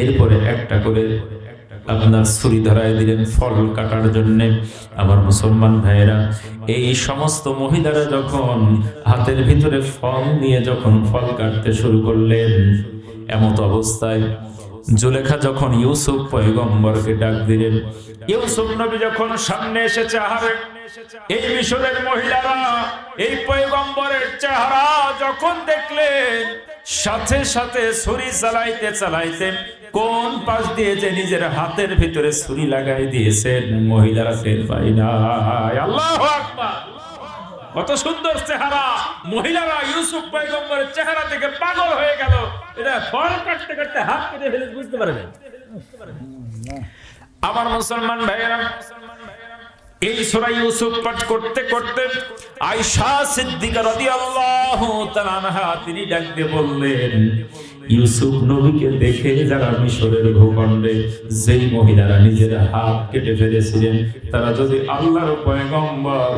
এরপরে একটা করে আপনার ছুরি ধরায় দিলেন ফল কাটার জন্য। আমার মুসলমান ভাইয়েরা, এই সমস্ত মহিলারা যখন হাতের ভিতরে ফল নিয়ে যখন ফল কাটতে শুরু করলেন, এমত অবস্থায় জুলেখা যখন ইউসুফ পয়গম্বরকে ডাক দিলেন, ইউসুফ নবী যখন সামনে এসেছে, আহারে এই মিশরের মহিলারা এই পয়গম্বরের চেহারা যখন দেখলেন, সাথে সাথে ছুরি চালাইতে চালাইতে কোন পাশ দিয়ে যে নিজের হাতের ভিতরে ছুরি লাগাই দিয়েছেন মহিলারা টের পায় না। আল্লাহু আকবার। কত সুন্দর চেহারা! মহিলারা ইউসুফ পয়গম্বরের চেহারা থেকে পাগল হয়ে গেল। এটা ফল কাটতে কাটতে হাত কেটে ফেলে বুঝতে পারে না। আমার মুসলমান ভাইয়েরা, এই সূরা ইউসুফ পাঠ করতে করতে আয়েশা সিদ্দিকা রাদিয়াল্লাহু তাআলা আনহা তিনি ডাক দিয়ে বললেন, ইউসুফ নবীকে দেখে যারা মিশরের ভূখণ্ডে যেই মহিলারা নিজের হাত কেটে ফেলেছিলেন, তারা যদি আল্লাহর পয়গম্বর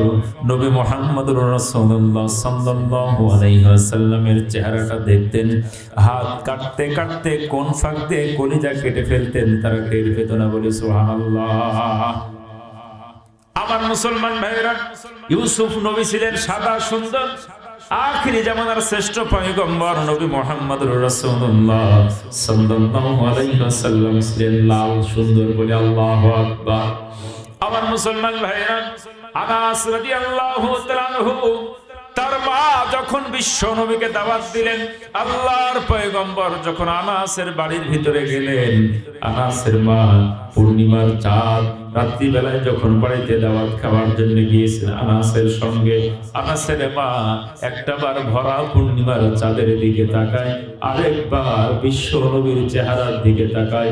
নবী মুহাম্মদুর রাসূলুল্লাহ সাল্লাল্লাহু আলাইহি ওয়াসাল্লামের চেহারাটা দেখতেন, হাত কাটতে কাটতে কোন ফাঁক দিয়ে কলিজা কেটে ফেলতেন, তারা টের পেত না। বলে সুবহানাল্লাহ। আমার মুসলমান ভাইরা, ইউসুফ নবী ছিলেন সাদা সুন্দর, আখিরি জামানার শ্রেষ্ঠ পয়গম্বর নবী মুহাম্মদুর রাসূলুল্লাহ সাল্লাল্লাহু আলাইহি ওয়াসাল্লাম ছিলেন লাল সুন্দর। বলে আল্লাহু আকবার। আমার মুসলমান ভাইরা, আনাস রাদিয়াল্লাহু তাআলা আনহু তার মা যখন বিশ্ব নবীকে দাওয়াত দিলেন, আল্লাহর পয়গম্বর যখন আনাসের বাড়ির ভিতরে গেলেন, আনাসের মা পূর্ণিমার চাঁদ রাত্রিবেলায় যখন বাড়িতে দাওয়াত খাওয়ার জন্য গিয়েছেন আনাসের সঙ্গে, আনাসের মা একটাবার ভরা পূর্ণিমার চাঁদের দিকে তাকায়, আরেকবার বিশ্ব নবীর চেহারার দিকে তাকায়,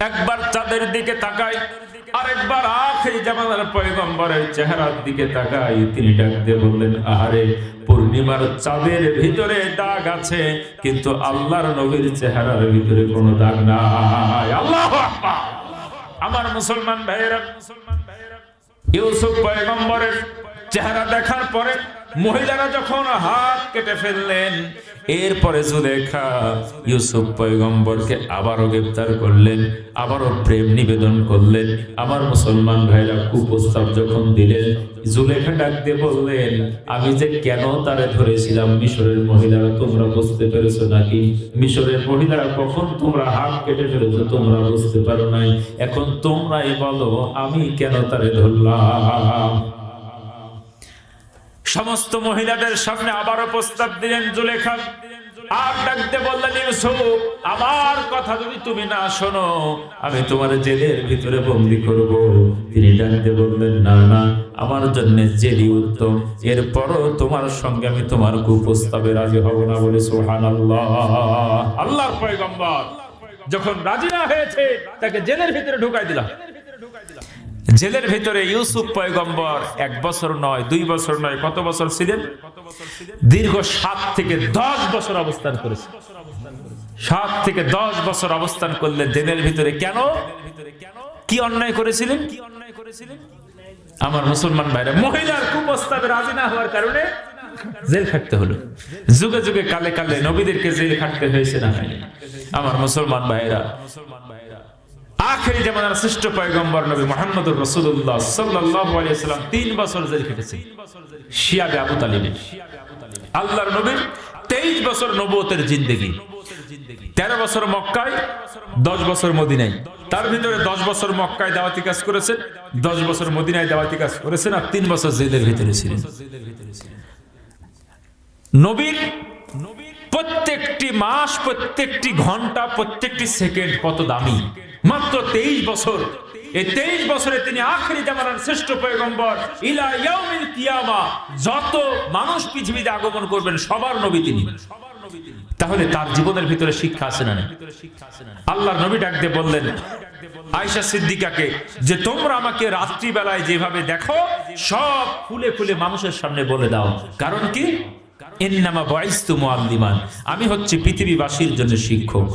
একবার চাঁদের দিকে তাকায়, আরেকবার আখিরি জামানার পয়গম্বরের চেহারার দিকে তাকায়। তিনি ডাক দিয়ে বললেন, আহারে, পূর্ণিমার চাঁদের ভিতরে দাগ আছে, কিন্তু আল্লাহর নবীর চেহারার ভিতরে কোনো দাগ নাই। আল্লাহু আকবার। আমার মুসলমান ভাইয়েরা, ইউসুফ পয়গম্বরের চেহারা দেখার পরে মহিলারা যখন হাত কেটে ফেললেন, এরপরে জুলেখা ইউসুফ পয়গম্বরকে আবারও গ্রেফতার করলেন, আবারও প্রেম নিবেদন করলেন। আমার মুসলমান ভাইরা, কুপ্রস্তাব যখন দিলেন, জুলেখা ডাক দিয়ে বললেন, আমি যে কেন তারে ধরেছিলাম, মিশরের মহিলারা তোমরা বুঝতে পেরেছো নাকি? মিশরের মহিলারা কখন তোমরা হাত কেটে ফেলেছো তোমরা বুঝতে পারো নাই, এখন তোমরাই বলো আমি কেন তারে ধরলাম। সমস্ত মহিলাদের সামনে আবারও প্রস্তাব দিলেন জুলেখা, আর ডাকতে বললেন, ইউসুফ, আমার কথা যদি তুমি না শোনো, আমি তোমার জেলের ভিতরে বন্দী করব। তিনি ডাকতে বললেন, না না, আমার জন্য জেলই উত্তম, এরপরও তোমার সঙ্গে আমি তোমার কুপ্রস্তাবে রাজি হব না। বলে সুবহানাল্লাহ। আল্লাহর পয়গম্বর যখন রাজি না হয়েছে, তাকে জেলের ভিতরে ঢুকাই দিলাম। জেলের ভিতরে ইউসুফ পয়গম্বর 1 বছর নয়, 2 বছর নয়, কত বছর ছিলেন? দীর্ঘ 7 থেকে 10 বছর অবস্থান করেছেন। 7 থেকে 10 বছর অবস্থান করলেন জেলের ভিতরে। কেন? কি অন্যায় করেছিলেন? আমার মুসলমান ভাইরা, মহিলার কুপ্রস্তাবে রাজি না হওয়ার কারণে জেল খাটতে হলো। যুগে যুগে কালে কালে নবীদেরকে জেল খাটতে হয়েছে না? আমার মুসলমান ভাইরা, আখিরি জামানার শ্রেষ্ঠ পয়গম্বর নবী মুহাম্মদুর রাসূলুল্লাহ সাল্লাল্লাহু আলাইহি ওয়াসাল্লাম 3 বছর জেল খেটেছেন শিয়াবে আবু তালিবে। আল্লাহর নবীর 23 বছর নবুয়তের জিন্দেগি, 13 বছর মক্কায়, 10 বছর মদিনায়। তার ভিতরে 10 বছর মক্কায় দাওয়াতি কাজ করেছেন, 10 বছর মদিনায় দাওয়াতি কাজ করেছেন, আর 3 বছর জেলের ভিতরে ছিলেন। নবীর প্রত্যেকটি মাস, প্রত্যেকটি ঘন্টা, প্রত্যেকটি সেকেন্ড কত দামি! মাত্র 23 বছর। এই 23 বছরে তিনি আখিরি জামানার শ্রেষ্ঠ পয়গম্বর, ইলা ইয়াউমিল কিয়ামা, যত মানুষ পৃথিবীতে আগমন করবেন সবার নবী তিনি। তাহলে তার জীবনের ভিতরে শিক্ষা আছে না? আল্লাহর নবী ডাক দিয়ে বললেন আয়েশা সিদ্দিকাকে, যে তোমরা আমাকে রাত্রি বেলায় যেভাবে দেখো সব খুলে খুলে মানুষের সামনে বলে দাও। কারণ কি? ইন্নামা বুইসতু মুআল্লিমান, আমি হচ্ছে পৃথিবীবাসীর জন্য শিক্ষক।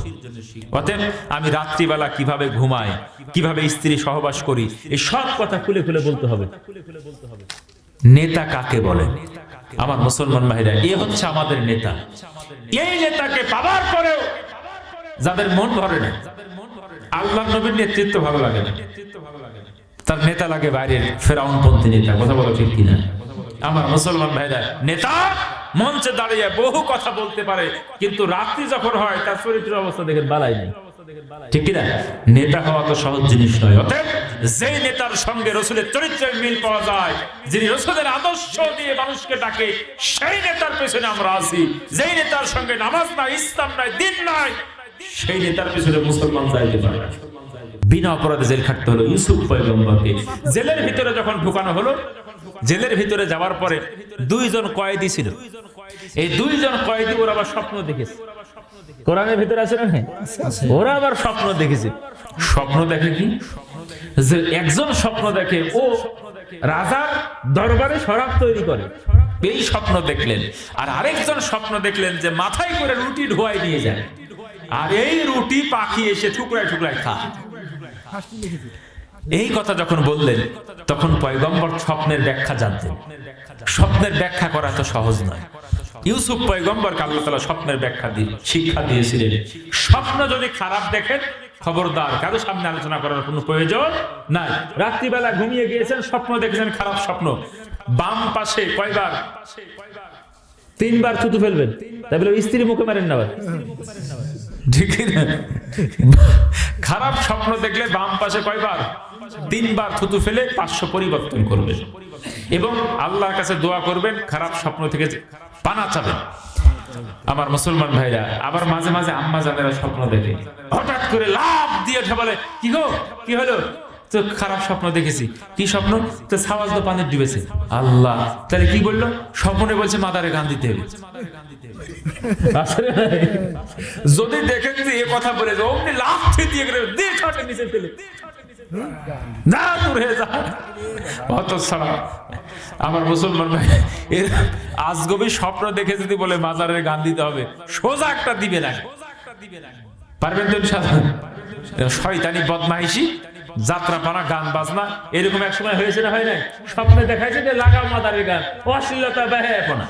অতএব আমি রাত্রিবেলা কিভাবে ঘুমাই, কিভাবে স্ত্রী সহবাস করি, এই সব কথা খুলে খুলে বলতে হবে। নেতা কাকে বলে? আমার মুসলমান ভাইরা, এ হচ্ছে আমাদের নেতা। এই নেতাকে পাওয়ার পরেও যাদের মন ভরে না, আল্লাহর নবীর নেতৃত্ব ভালো লাগে না, তার নেতা লাগে বাইরের ফেরাউনপন্থী নেতা। কথা বলো ঠিক কিনা? আমার মুসলমান ভাইরা, নেতা মঞ্চে দাঁড়িয়ে বহু কথা বলতে পারে, কিন্তু রাত্রি যখন হয় তার চরিত্রের অবস্থা দেখেন বালাই নেই। ঠিক কিনা? নেতা হওয়া তো সহজ জিনিস নয়। অতএব যেই নেতার সঙ্গে রসুলের চরিত্রের মিল পাওয়া যায়, যিনি রসুলের আদর্শ দিয়ে মানুষকে ডাকে, সেই নেতার পেছনে আমরা আছি। যেই নেতার সঙ্গে নামাজ নাই, ইসলাম নাই, দিন নাই, সেই নেতার পেছনে মুসলমান যাইতে পারে না। বিনা অপরাধে জেল খাটতে হলো ইউসুফ পয়গম্বরকে। জেলের ভিতরে যখন ঢুকানো হলো, জেলের ভিতরে যাওয়ার পরে দুইজন কয়েদি ছিল। এই দুইজন কয়েদি ওরা আবার স্বপ্ন দেখেছে। কোরআনের ভিতরে আছে না? ওরা আবার স্বপ্ন দেখেছে। স্বপ্ন দেখে কি? যে একজন স্বপ্ন দেখে ও রাজার দরবারে শরাব তৈরি করে, এই স্বপ্ন দেখলেন। আর আরেকজন স্বপ্ন দেখলেন যে মাথায় করে রুটি ঢোয়াই নিয়ে যায়, আর এই রুটি পাখি এসে টুকরায় টুকরায় খায়। এই কথা যখন বললেন, তখন পয়গম্বর স্বপ্নের ব্যাখ্যা জানতেন। স্বপ্নের ব্যাখ্যা করা তো সহজ নয়। ইউসুফ পয়গম্বরকে আল্লাহ তাআলা স্বপ্নের ব্যাখ্যা দিয়ে শিক্ষা দিয়েছিলেন। স্বপ্ন যদি খারাপ দেখেন, খবরদার, কারো সামনে আলোচনা করার কোনো প্রয়োজন নাই। রাত্রিবেলা ঘুমিয়ে গিয়েছেন, স্বপ্ন দেখেছেন খারাপ স্বপ্ন, বাম পাশে কয়বার? 3 বার থুতু ফেলবেন। তাই বলে স্ত্রী মুখে মারেন না। ঠিক না? খারাপ স্বপ্ন দেখলে বাম পাশে কয়বার? 3 বার থুতু ফেলে 500 পরিবর্তন করবেন এবং আল্লাহর কাছে দোয়া করবেন, খারাপ স্বপ্ন থেকে পানা চাবেন। আমার মুসলমান ভাইরা, আবার মাঝে মাঝে আম্মা জানেরা স্বপ্ন দেখে, হঠাৎ করে লাফ দিয়ে ওঠে, বলে কি গো, কি হলো? তো খারাপ স্বপ্ন দেখেছি। কি স্বপ্ন? তো সাওয়াজ তো পানির ডুবেছে। আল্লাহ, তাহলে কি বললো? স্বপ্নে বলছে মাদারে গান দিতে হবে। যদি দেখেন যে এ কথা বলে অমনি লাফ দিয়ে গেলে খাটে নিচে ফেলে না, দূর হয়ে যা। অত ছাড়া আমার মুসলমান ভাই, এর আজগবি স্বপ্ন দেখে যদি বলে মাজারের গান দিতে হবে, সোজা একটা দিবে না। পারবেন তো? শয়তানি বদমাইশি, যাত্রা পানা, গান বাজনা, এরকম এক সময় হয়েছে না? হয় নাই? স্বপ্নে দেখাইছে যে লাগাও মাদারের গান, অশ্লীলতা বেহায়াপনা।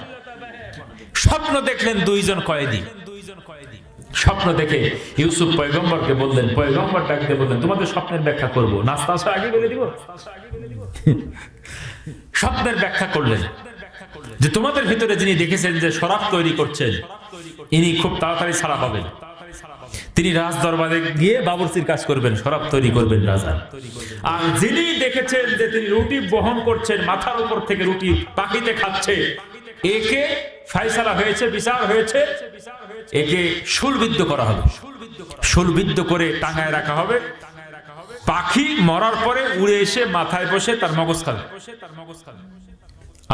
স্বপ্ন দেখলেন দুইজন কয়েদি। স্বপ্ন দেখে ইউসুফ পয়গম্বরকে বললেন, পয়গম্বর ডাকতে বললেন, তোমাদের স্বপ্নের ব্যাখ্যা করবো, নাস্তা আসা আগে বলে দিব। স্বপ্নের ব্যাখ্যা করলেন যে তোমাদের ভিতরে যিনি দেখেছেন যে শরাব তৈরি করছেন, ইনি খুব তাড়াতাড়ি ছাড়া পাবেন। তিনি রাজ দরবারে গিয়ে বাবুর্চির কাজ করবেন, শরাব তৈরি করবেন রাজা। আর যিনি দেখেছেন যে তিনি রুটি বহন করছেন, মাথার উপর থেকে রুটি পাখিতে খাচ্ছে, একে ফায়সালা হয়েছে, বিচার হয়েছে, একে শুলবিদ্ধ করা হবে। শুলবিদ্ধ করে টাঙায় রাখা হবে। পাখি মরার পরে উড়ে এসে মাথায় বসে তার মগজ খাবে।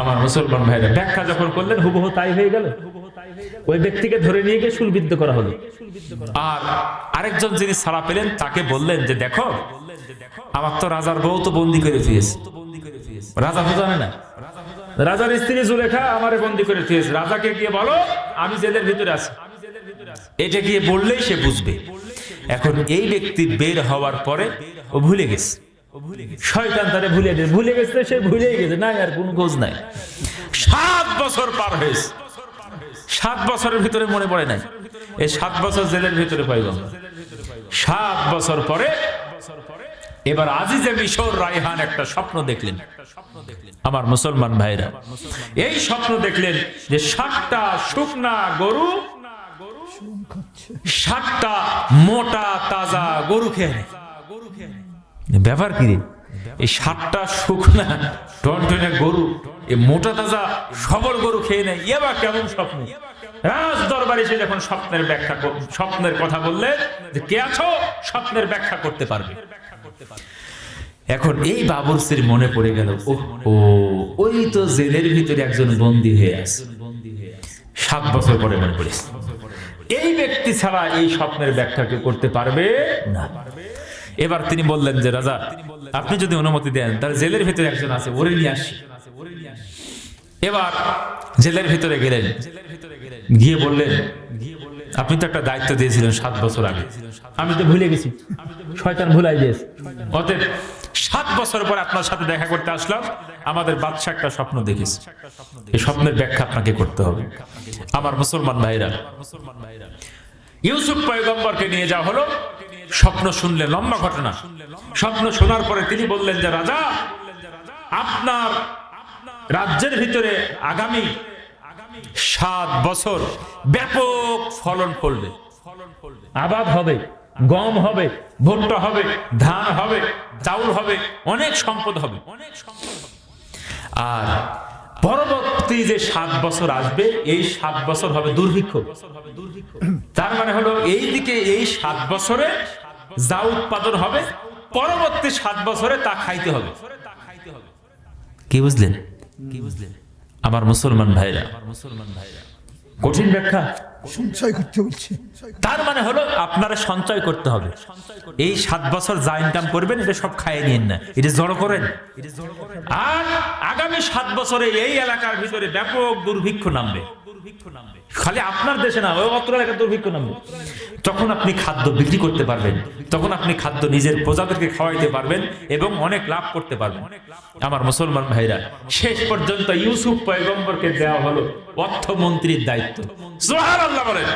আমার মুসলমান ভাইরা, ব্যাখ্যা যখন করলেন হুবহু তাই হয়ে গেল। ওই ব্যক্তিকে ধরে নিয়ে গিয়ে শুলবিদ্ধ করা হলো। আর আরেকজন যিনি ছাড়া পেলেন, তাকে বললেন যে দেখো, আমার তো রাজার বউ তো বন্দি করে দিয়েছে। রাজা তো জানে না, রাজার স্ত্রী জুলেখা আমারে বন্দি করে দিয়েছে। রাজাকে গিয়ে বলো আমি জেলের ভিতরে আছি। এটা গিয়ে বললেই সে বুঝবে। এখন এই ব্যক্তি বের হওয়ার পরে ও ভুলে গেছে, শয়তান তারে ভুলে গেছে, সে ভুলেই গেছে, না আর কোনো খোঁজ নাই। 7 বছর পার হয়েছে, 7 বছরের ভিতরে মনে পড়ে নাই। এই 7 বছর জেলের ভিতরে পয়গম্বর। 7 বছর পরে এবার আজিজে মিশর রায়হান একটা স্বপ্ন দেখলেন। আমার মুসলমান ভাইরা, এই স্বপ্ন দেখলেন যে 7টা শুকনা গরু 7টা মোটা তাজা গরু খেয়ে নেয়। ব্যাপার কি রে? এই 7টা শুকনা টনটনে গরু এই মোটা তাজা সবল গরু খেয়ে নেয়, এবার কেমন স্বপ্ন? রাজ দরবারে এসে যখন স্বপ্নের কথা বললেন যে কে আছো, স্বপ্নের ব্যাখ্যা করতে পারবে। এখন এই বাবুর্চির মনে পড়ে গেল, ওই তো জেলের ভিতরে একজন বন্দী হয়ে আছে। 7 বছর পরে মনে পড়েছে, এই ব্যক্তি ছাড়া এই স্বপ্নের ব্যাখ্যা কেউ করতে পারবে না। এবার তিনি বললেন যে রাজা, আপনি যদি অনুমতি দেন তাহলে জেলের ভিতরে একজন আছে, ওরে নিয়ে আসি। এবার জেলের ভিতরে গেলেন, গিয়ে বললেন আপনি তো একটা দায়িত্ব দিয়েছিলেন 7 বছর আগে, আমি তো ভুলে গেছি, শয়তান ভুলাই দিয়েছে। অতএব 7 বছর পর আপনার সাথে দেখা করতে আসলাম। আমাদের বাদশা একটা স্বপ্ন দেখেছে, এই স্বপ্নের ব্যাখ্যা আপনাকে করতে হবে। আমার মুসলমান ভাইরা, ইউসুফ পয়গম্বরকে নিয়ে যাওয়া হলো। স্বপ্ন শুনলে লম্বা ঘটনা। স্বপ্ন শোনার পরে তিনি বললেন যে রাজা, আপনার রাজ্যের ভিতরে আগামী 7 বছর ব্যাপক ফলন ফলবে, আবাদ হবে। গম হবে, ভুট্টা হবে, ধান হবে, চাউল হবে, অনেক সম্পদ হবে। আর পরবর্তী যে 7 বছর আসবে, এই 7 বছর হবে দুর্ভিক্ষ। তার মানে হলো এই দিকে এই 7 বছরে যা উৎপাদন হবে, পরবর্তী 7 বছরে তা খাইতে হবে। কি বুঝলেন? আমার মুসলমান ভাইরা, কঠিন ব্যাখ্যা। সঞ্চয় করতে বলছে। তার মানে হলো আপনারা সঞ্চয় করতে হবে। এই 7 বছর যা ইনকাম করবেন এটা সব খাইয়ে নিয়েন না, এটা জড়ো করেন। আর আগামী 7 বছরে এই এলাকার ভিতরে ব্যাপক দুর্ভিক্ষ নামবে। খালি আপনার দেশে না, ওই অত্র এলাকার দুর্ভিক্ষ নামবে। তখন আপনি খাদ্য বিক্রি করতে পারবেন, তখন আপনি খাদ্য নিজের প্রজাদেরকে খাওয়াইতে পারবেন এবং অনেক লাভ করতে পারবেন। আমার মুসলমান ভাইরা, শেষ পর্যন্ত ইউসুফ পয়গম্বরকে দেওয়া হলো অর্থমন্ত্রীর দায়িত্ব। সুবহানাল্লাহ বলেন।